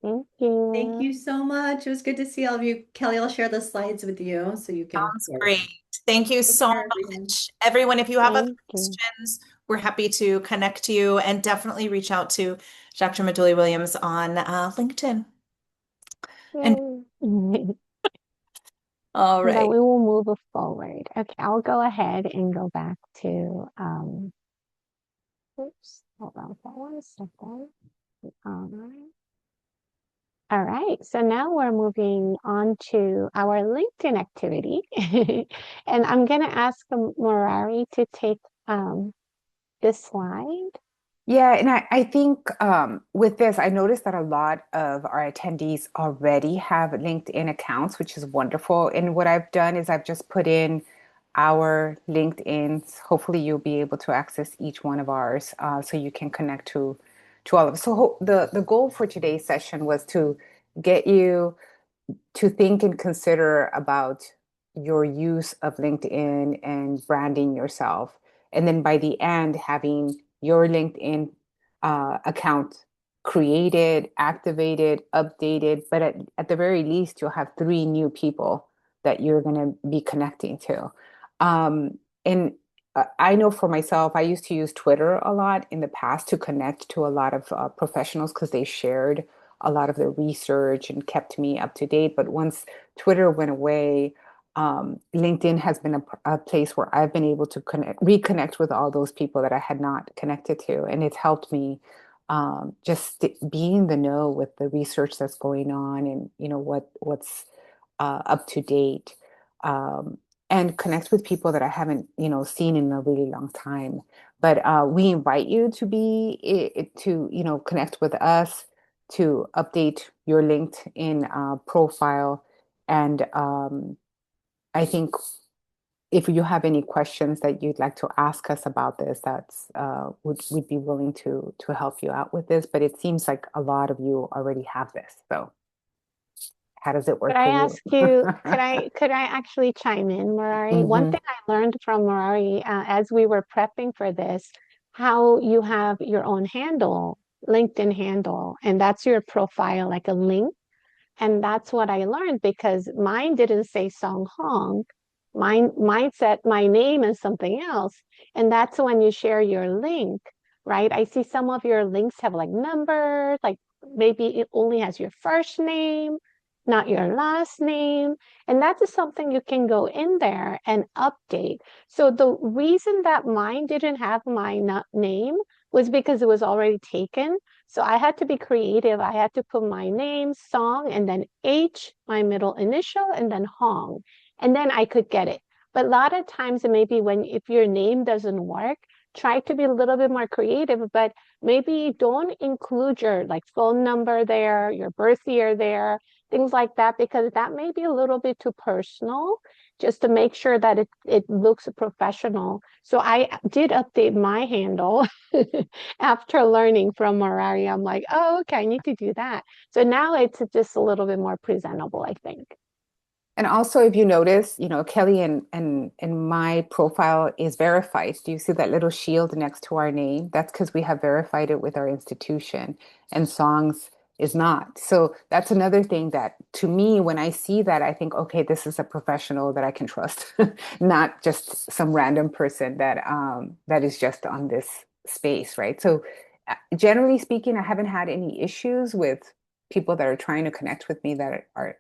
Thank you. Thank you so much. It was good to see all of you. Kelly, I'll share the slides with you so you can. Sounds great. Thank you so much. Everyone, if you have other questions, we're happy to connect you, and definitely reach out to Dr. Maduli-Williams on LinkedIn. And all right. But we will move forward. Okay, I'll go ahead and go back to oops, hold on for 1 second. All right. All right, so now we're moving on to our LinkedIn activity. And I'm going to ask Murari to take this slide. Yeah, and I think with this, I noticed that a lot of our attendees already have LinkedIn accounts, which is wonderful. And what I've done is I've just put in our LinkedIns. Hopefully, you'll be able to access each one of ours, so you can connect to all of us. So the goal for today's session was to get you to think and consider about your use of LinkedIn and branding yourself. And then by the end, having your LinkedIn account created, activated, updated. But at the very least, you'll have three new people that you're going to be connecting to. And I know for myself, I used to use Twitter a lot in the past to connect to a lot of professionals because they shared a lot of the research and kept me up to date. But once Twitter went away, LinkedIn has been a place where I've been able to reconnect with all those people that I had not connected to, and it's helped me just be in the know with the research that's going on, and what's up to date, um, and connect with people that I haven't seen in a really long time. But we invite you to to connect with us, to update your LinkedIn profile. And I think if you have any questions that you'd like to ask us about this, that's we'd be willing to help you out with this. But it seems like a lot of you already have this. So how does it Could work I for you? ask you, could I actually chime in, Murari? One Hmm. thing I learned from Murari as we were prepping for this, how you have your own handle, LinkedIn handle, and that's your profile, like a link. And that's what I learned because mine didn't say Song Hong. Mine said my name and something else. And that's when you share your link, right? I see some of your links have like numbers, like maybe it only has your first name, not your last name. And that is something you can go in there and update. So the reason that mine didn't have my name was because it was already taken. So I had to be creative. I had to put my name, Song, and then H, my middle initial, and then Hong. And then I could get it. But a lot of times, maybe if your name doesn't work, try to be a little bit more creative, but maybe don't include your like phone number there, your birth year there, things like that, because that may be a little bit too personal, just to make sure that it looks professional. So I did update my handle after learning from Murari. I'm like, oh, okay, I need to do that. So now it's just a little bit more presentable, I think. And also, if you notice, Kelly and my profile is verified. Do you see that little shield next to our name? That's because we have verified it with our institution, and Songs is not. So that's another thing that, to me, when I see that, I think, okay, this is a professional that I can trust, not just some random person that is just on this space, right? So, generally speaking, I haven't had any issues with people that are trying to connect with me that are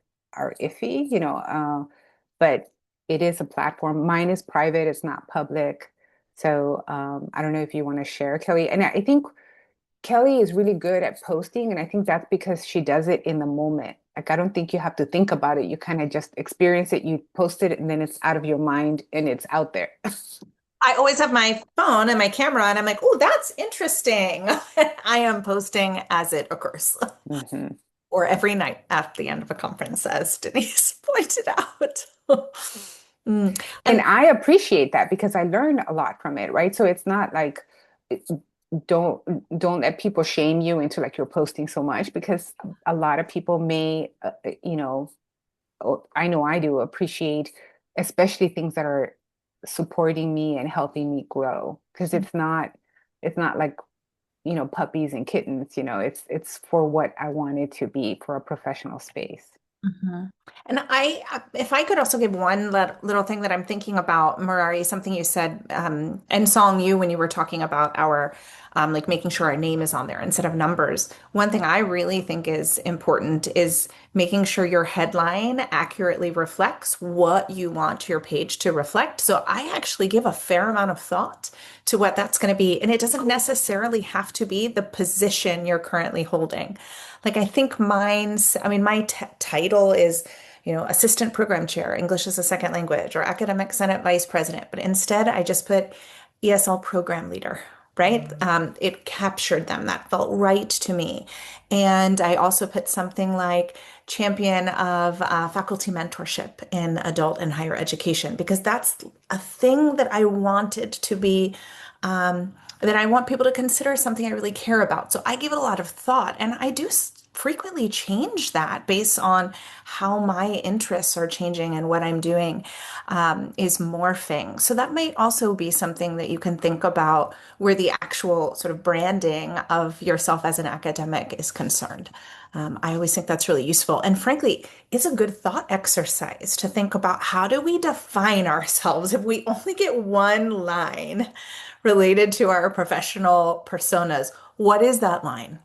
iffy, but it is a platform. Mine is private, it's not public. So I don't know if you want to share, Kelly. And I think Kelly is really good at posting, and I think that's because she does it in the moment. Like, I don't think you have to think about it. You kind of just experience it, you post it, and then it's out of your mind and it's out there. I always have my phone and my camera, and I'm like, oh, that's interesting. I am posting as it occurs, Mhm. or every night at the end of a conference, as Denise pointed out. Mm. And And I appreciate that because I learn a lot from it, right? So it's not like it- don't don't let people shame you into like you're posting so much, because a lot of people may I know I do appreciate especially things that are supporting me and helping me grow, because it's not like puppies and kittens, it's for what I want it to be, for a professional space. Mhm. And if I could also give one little thing that I'm thinking about, Murari, something you said, and Song Yu, when you were talking about our, like making sure our name is on there instead of numbers. One thing I really think is important is making sure your headline accurately reflects what you want your page to reflect. So I actually give a fair amount of thought to what that's going to be. And it doesn't necessarily have to be the position you're currently holding. Like I think my title is, assistant program chair, English as a second language, or academic senate vice president. But instead, I just put ESL program leader, right? It captured them. That felt right to me. And I also put something like champion of faculty mentorship in adult and higher education, because that's a thing that I wanted to be. That I want people to consider something I really care about. So I give it a lot of thought, and I do frequently change that based on how my interests are changing and what I'm doing is morphing. So that might also be something that you can think about where the actual sort of branding of yourself as an academic is concerned. I always think that's really useful. And frankly, it's a good thought exercise to think about how do we define ourselves if we only get one line related to our professional personas. What is that line?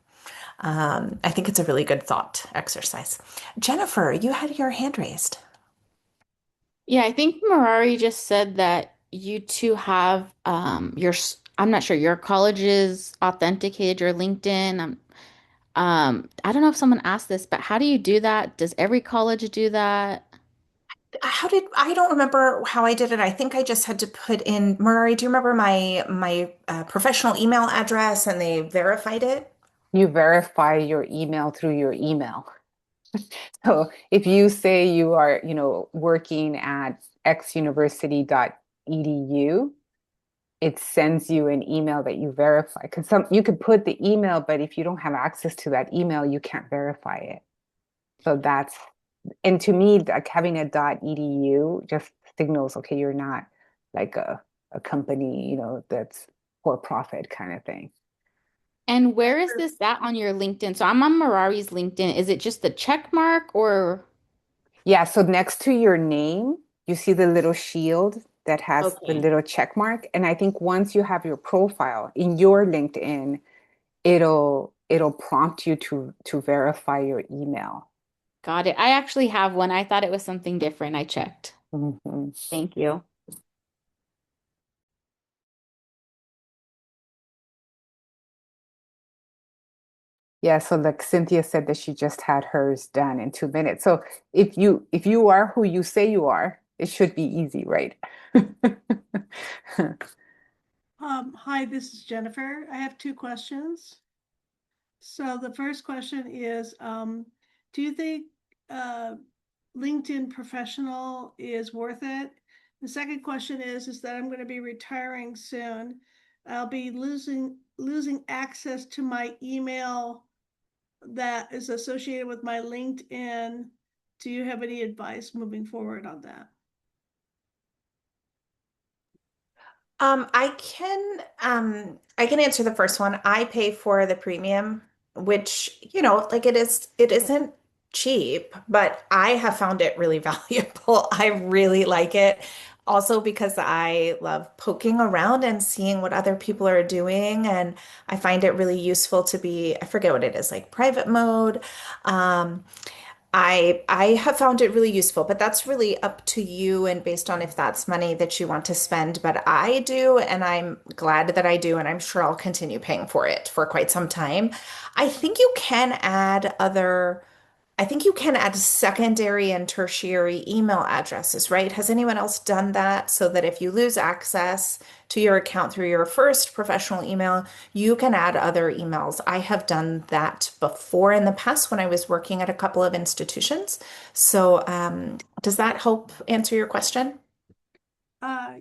I think it's a really good thought exercise. Jennifer, you had your hand raised. Yeah, I think Mirari just said that you two have I'm not sure, your college's authenticated your LinkedIn. I don't know if someone asked this, but how do you do that? Does every college do that? I don't remember how I did it. I think I just had to put in, Murray, do you remember my professional email address and they verified it? You verify your email through your email. So if you say you are, working at xuniversity.edu, it sends you an email that you verify. Because you could put the email, but if you don't have access to that email, you can't verify it. So and to me, like having a .edu just signals, okay, you're not like a company, that's for profit kind of thing. And where is this at on your LinkedIn? So I'm on Mirari's LinkedIn. Is it just the check mark or Yeah, so next to your name, you see the little shield that has the okay. little check mark. And I think once you have your profile in your LinkedIn, it'll prompt you to verify your email. Got it. I actually have one. I thought it was something different. I checked. Mhm. Thank you. Yeah, so like Cynthia said that she just had hers done in 2 minutes. So if you are who you say you are, it should be easy, right? Hi, this is Jennifer. I have two questions. So the first question is, do you think LinkedIn Professional is worth it? The second question is that I'm going to be retiring soon. I'll be losing access to my email that is associated with my LinkedIn. Do you have any advice moving forward on that? I can answer the first one. I pay for the premium, which, like it isn't cheap, but I have found it really valuable. I really like it. Also because I love poking around and seeing what other people are doing. And I find it really useful to be, I forget what it is, like private mode. Um, I have found it really useful, but that's really up to you and based on if that's money that you want to spend. But I do, and I'm glad that I do, and I'm sure I'll continue paying for it for quite some time. I think you can add other I think you can add secondary and tertiary email addresses, right? Has anyone else done that so that if you lose access to your account through your first professional email, you can add other emails? I have done that before in the past when I was working at a couple of institutions. So, does that help answer your question?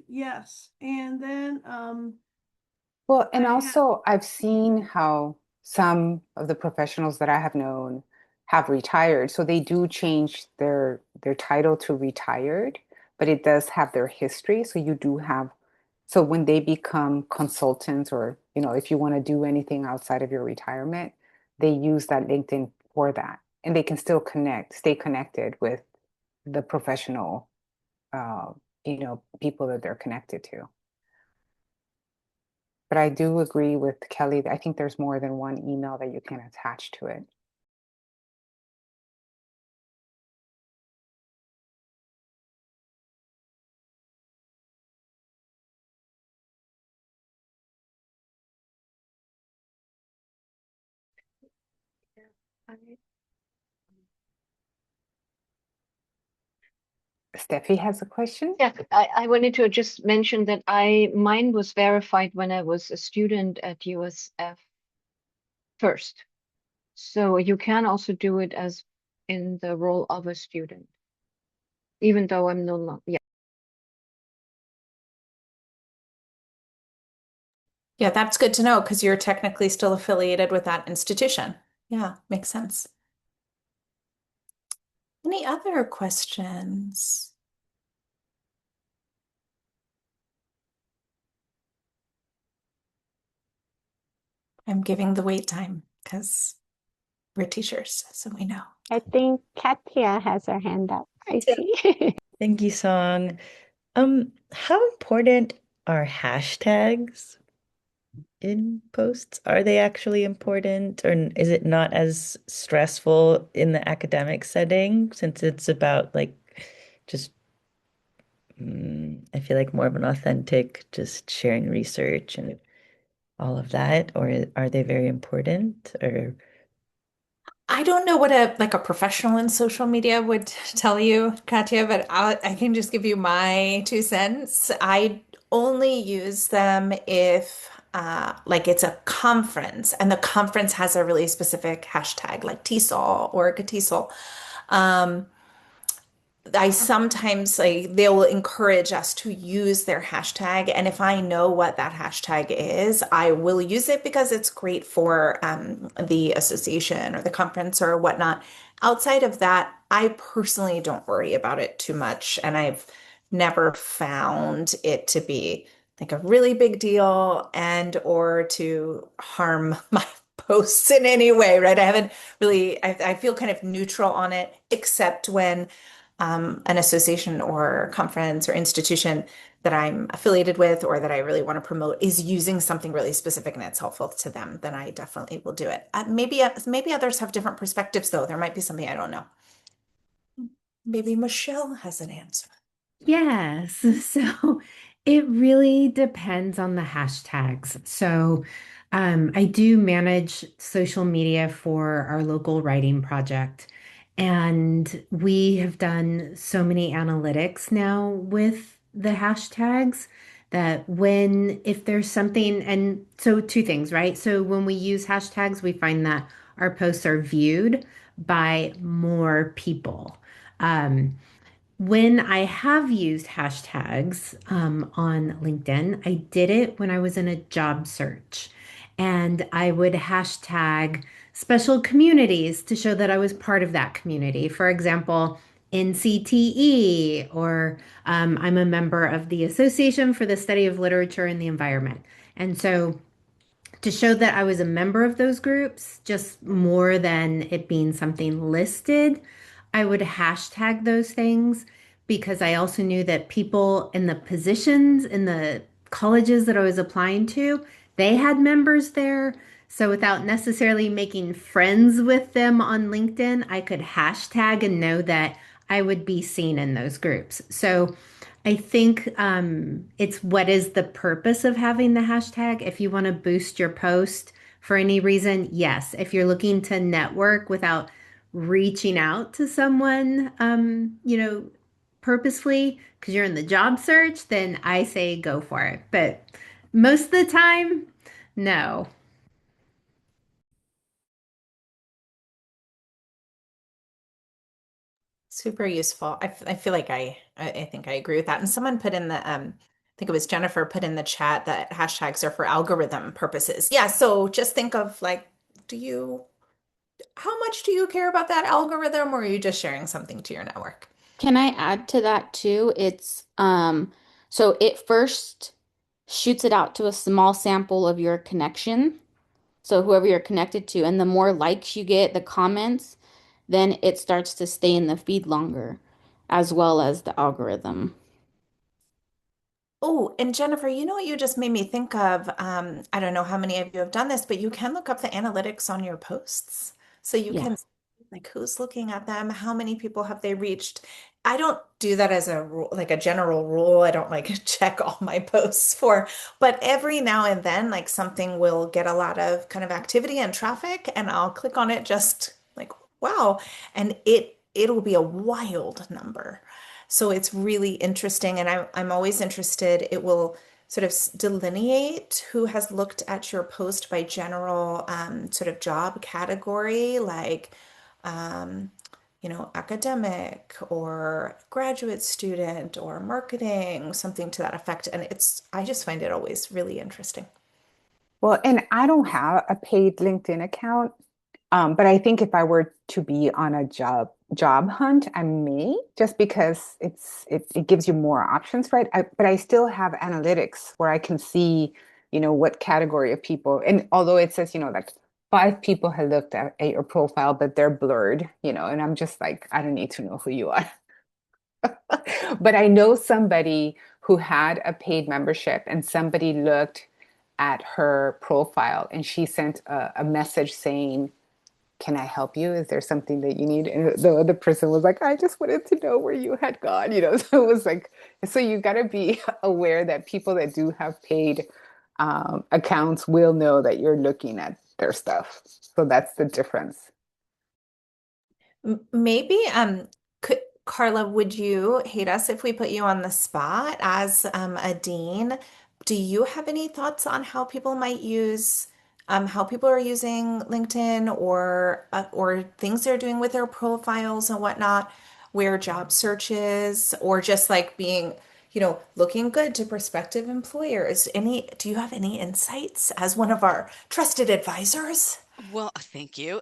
Yes. And then Well, and I have also I've seen how some of the professionals that I have known have retired. So they do change their title to retired, but it does have their history. So you do have, so when they become consultants or, if you want to do anything outside of your retirement, they use that LinkedIn for that. And they can still stay connected with the professional, uh, people that they're connected to. But I do agree with Kelly. I think there's more than one email that you can attach to it. Steffi has a question. Yeah, I wanted to just mention that mine was verified when I was a student at USF first. So you can also do it as in the role of a student, even though I'm no longer, yeah. Yeah, that's good to know because you're technically still affiliated with that institution. Yeah, makes sense. Any other questions? I'm giving the wait time because we're teachers, so we know. I think Katia has her hand up. I see. Thank you, Song. How important are hashtags in posts? Are they actually important, or is it not as stressful in the academic setting since it's about like just I feel like more of an authentic, just sharing research and all of that, or are they very important? Or I don't know what a professional in social media would tell you, Katya, but I can just give you my 2 cents. I only use them if like it's a conference and the conference has a really specific hashtag like TESOL or CATESOL. I sometimes like they will encourage us to use their hashtag, and if I know what that hashtag is, I will use it because it's great for the association or the conference or whatnot. Outside of that, I personally don't worry about it too much, and I've never found it to be like a really big deal and or to harm my posts in any way, right? I haven't really, I feel kind of neutral on it, except when an association or conference or institution that I'm affiliated with or that I really want to promote is using something really specific and it's helpful to them, then I definitely will do it. Maybe others have different perspectives though. There might be something I don't know. Maybe Michelle has an answer. Yes. So it really depends on the hashtags. So I do manage social media for our local writing project. And we have done so many analytics now with the hashtags that if there's something, and so two things, right? So when we use hashtags, we find that our posts are viewed by more people. Um, when I have used hashtags on LinkedIn, I did it when I was in a job search. And I would hashtag special communities to show that I was part of that community. For example, NCTE, or I'm a member of the Association for the Study of Literature and the Environment. And so to show that I was a member of those groups, just more than it being something listed, I would hashtag those things because I also knew that people in the positions in the colleges that I was applying to, they had members there. So without necessarily making friends with them on LinkedIn, I could hashtag and know that I would be seen in those groups. So I think it's what is the purpose of having the hashtag? If you want to boost your post for any reason, yes. If you're looking to network without reaching out to someone, purposefully because you're in the job search, then I say go for it. But most of the time, no. Super useful. I feel like I think I agree with that. And someone put in the I think it was Jennifer put in the chat that hashtags are for algorithm purposes. Yeah, so just think of like, how much do you care about that algorithm, or are you just sharing something to your network? Can I add to that too? It's so it first shoots it out to a small sample of your connection. So whoever you're connected to, and the more likes you get, the comments, then it starts to stay in the feed longer. as well as the algorithm. Oh, and Jennifer, you know what you just made me think of? I don't know how many of you have done this, but you can look up the analytics on your posts. So you Yeah. can see, like, who's looking at them, how many people have they reached. I don't do that as a rule, like a general rule. I don't like check all my posts for, but every now and then, like something will get a lot of kind of activity and traffic, and I'll click on it just like, wow, and it'll be a wild number. So it's really interesting, and I'm always interested. It will sort of delineate who has looked at your post by general sort of job category, like um, academic or graduate student or marketing, something to that effect. And I just find it always really interesting. Well, and I don't have a paid LinkedIn account, but I think if I were to be on a job hunt, I may, just because it gives you more options, right? But I still have analytics where I can see, what category of people. And although it says, like 5 people have looked at your profile, but they're blurred, and I'm just like, I don't need to know who you are. But I know somebody who had a paid membership, and somebody looked at her profile and she sent a message saying, can I help you? Is there something that you need? And the other person was like, I just wanted to know where you had gone, So it was like, so you got to be aware that people that do have paid accounts will know that you're looking at their stuff. So that's the difference. Maybe, Carla, would you hate us if we put you on the spot as a dean? Do you have any thoughts on how people might use, how people are using LinkedIn or things they're doing with their profiles and whatnot, where job searches or just like being, looking good to prospective employers? Do you have any insights as one of our trusted advisors? Well, thank you.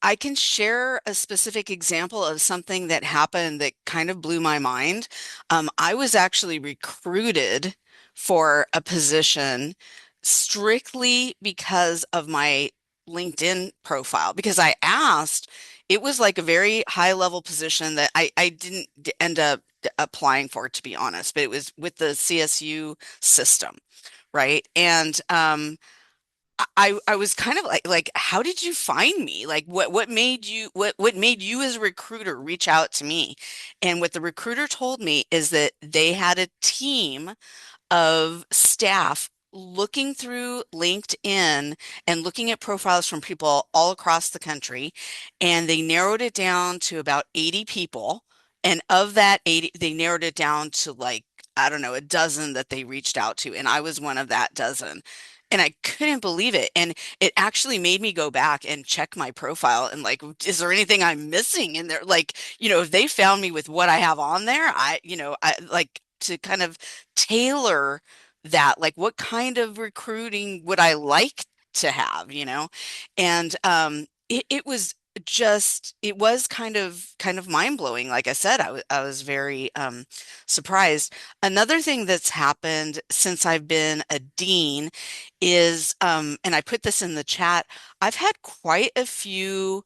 I can share a specific example of something that happened that kind of blew my mind. I was actually recruited for a position strictly because of my LinkedIn profile, because I asked, it was like a very high level position that I didn't end up applying for, to be honest, but it was with the CSU system, right? And I was kind of like how did you find me? Like what made you as a recruiter reach out to me? And what the recruiter told me is that they had a team of staff looking through LinkedIn and looking at profiles from people all across the country, and they narrowed it down to about 80 people. And of that 80, they narrowed it down to like, I don't know, a dozen that they reached out to. And I was one of that dozen. And I couldn't believe it. And it actually made me go back and check my profile and like, is there anything I'm missing in there? Like, if they found me with what I have on there, I like to kind of tailor that, like what kind of recruiting would I like to have, and it was kind of mind-blowing. Like I said, I was very surprised. Another thing that's happened since I've been a dean is and I put this in the chat, I've had quite a few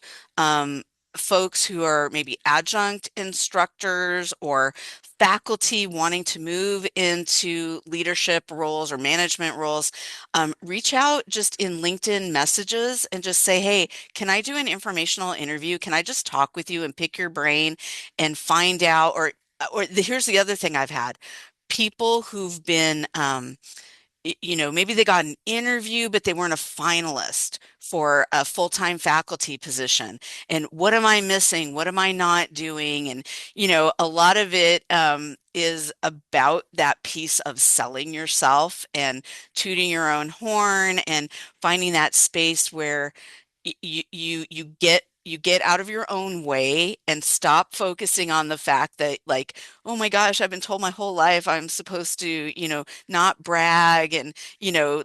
folks who are maybe adjunct instructors or faculty wanting to move into leadership roles or management roles, reach out just in LinkedIn messages and just say, hey, can I do an informational interview? Can I just talk with you and pick your brain and find out? Here's the other thing I've had. People who've been maybe they got an interview, but they weren't a finalist for a full-time faculty position. And what am I missing? What am I not doing? And, a lot of it is about that piece of selling yourself and tooting your own horn and finding that space where you get out of your own way and stop focusing on the fact that like, oh my gosh, I've been told my whole life I'm supposed to, not brag, and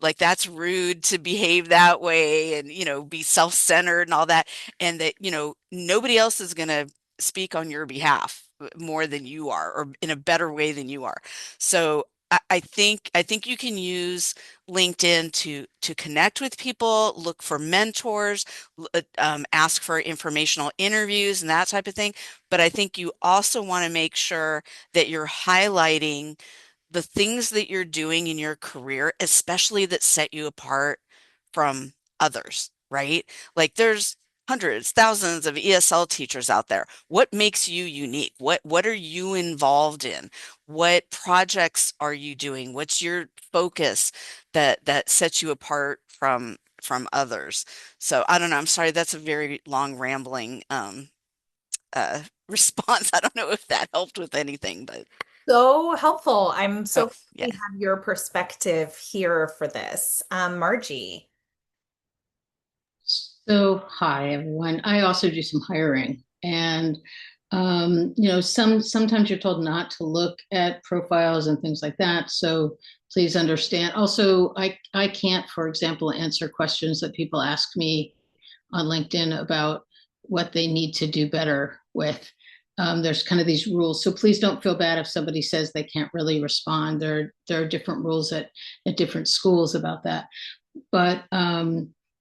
like that's rude to behave that way, and be self-centered and all that, and that nobody else is going to speak on your behalf more than you are or in a better way than you are. So I think you can use LinkedIn to connect with people, look for mentors, ask for informational interviews and that type of thing. But I think you also want to make sure that you're highlighting the things that you're doing in your career, especially that set you apart from others, right? Like there's hundreds, thousands of ESL teachers out there. What makes you unique? What are you involved in? What projects are you doing? What's your focus that sets you apart from others? So I don't know. I'm sorry, that's a very long rambling response. I don't know if that helped with anything, but So helpful. I'm oh, so glad yeah. we have your perspective here for this. Margie. So, hi everyone. I also do some hiring, and sometimes you're told not to look at profiles and things like that. So please understand. Also, I can't, for example, answer questions that people ask me on LinkedIn about what they need to do better with. There's kind of these rules, so please don't feel bad if somebody says they can't really respond. There are different rules at different schools about that. But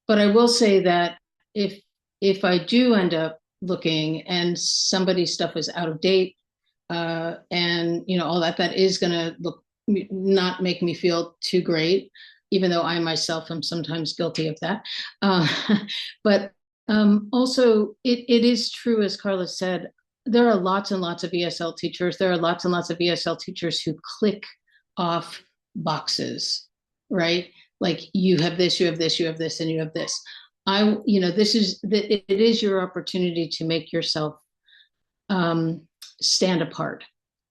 but I will say that if if I do end up looking and somebody's stuff is out of date, and all that, that is going to look not make me feel too great, even though I myself am sometimes guilty of that. Uh, but also, it is true, as Carla said, there are lots and lots of ESL teachers. There are lots and lots of ESL teachers who click off boxes, right? Like you have this, you have this, you have this, and you have this. It is your opportunity to make yourself stand apart.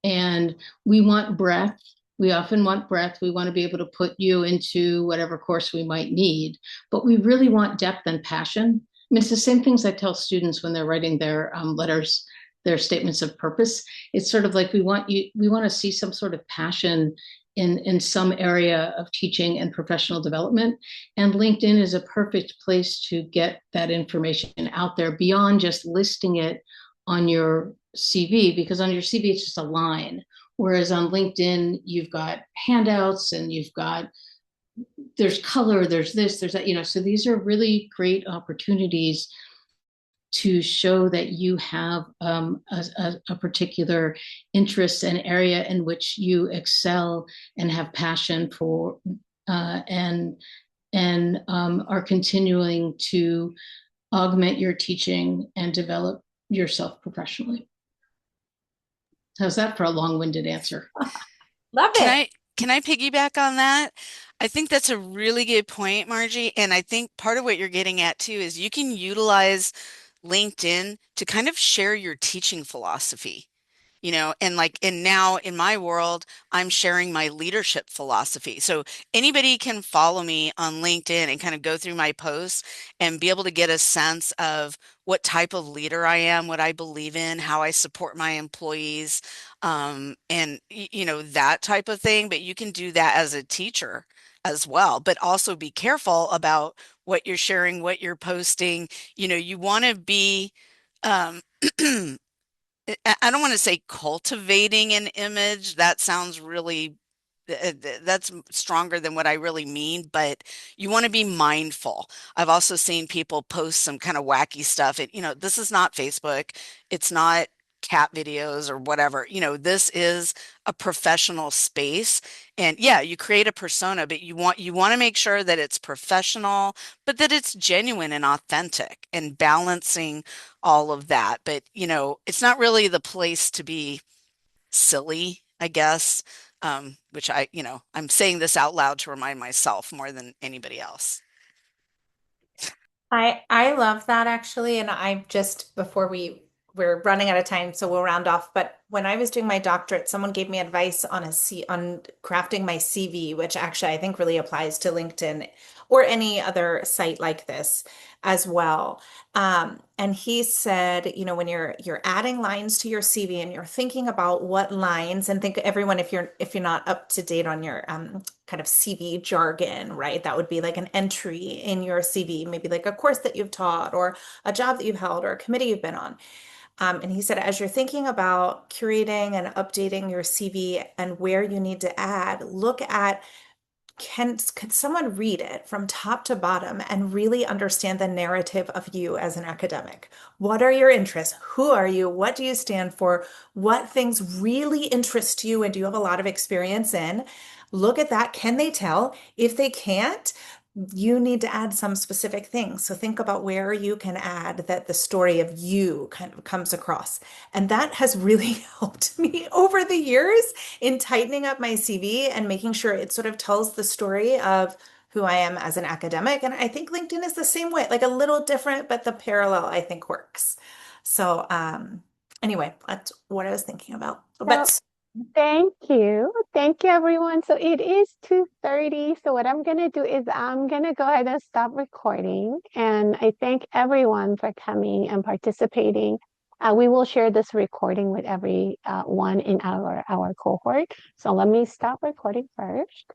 And we want breadth. We often want breadth. We want to be able to put you into whatever course we might need, but we really want depth and passion. I mean, it's the same things I tell students when they're writing their letters, their statements of purpose. It's sort of like we want to see some sort of passion in some area of teaching and professional development. And LinkedIn is a perfect place to get that information out there beyond just listing it on your CV, because on your CV it's just a line. Whereas on LinkedIn, you've got handouts and there's color, there's this, there's that, so these are really great opportunities to show that you have a particular interest and area in which you excel and have passion for, and are continuing to augment your teaching and develop yourself professionally. How's that for a long-winded answer? Love it. Can I piggyback on that? I think that's a really good point, Margie. And I think part of what you're getting at too is you can utilize LinkedIn to kind of share your teaching philosophy. And now in my world, I'm sharing my leadership philosophy. So anybody can follow me on LinkedIn and kind of go through my posts and be able to get a sense of what type of leader I am, what I believe in, how I support my employees, and that type of thing. But you can do that as a teacher as well, but also be careful about what you're sharing, what you're posting. You want to be, um, I don't want to say cultivating an image. That sounds really, that's stronger than what I really mean, but you want to be mindful. I've also seen people post some kind of wacky stuff. This is not Facebook. It's not cat videos or whatever. This is a professional space. And yeah, you create a persona, but you want to make sure that it's professional, but that it's genuine and authentic and balancing all of that. But, it's not really the place to be silly, I guess. Which I'm saying this out loud to remind myself more than anybody else. I love that actually, and I just before we're running out of time, so we'll round off. But when I was doing my doctorate, someone gave me advice on crafting my CV, which actually I think really applies to LinkedIn or any other site like this as well. And he said, when you're adding lines to your CV and you're thinking about what lines, and think everyone, if you're not up to date on your kind of CV jargon, right? That would be like an entry in your CV, maybe like a course that you've taught or a job that you've held or a committee you've been on. And he said, as you're thinking about curating and updating your CV and where you need to add, look at can someone read it from top to bottom and really understand the narrative of you as an academic? What are your interests? Who are you? What do you stand for? What things really interest you and do you have a lot of experience in? Look at that. Can they tell? If they can't, you need to add some specific things. So think about where you can add that the story of you kind of comes across. And that has really helped me over the years in tightening up my CV and making sure it sort of tells the story of who I am as an academic. And I think LinkedIn is the same way, like a little different, but the parallel I think works. So anyway, that's what I was thinking about. So But thank you. Thank you, everyone. So it is 2:30. So what I'm going to do is I'm going to go ahead and stop recording. And I thank everyone for coming and participating. We will share this recording with every one in our cohort. So let me stop recording first.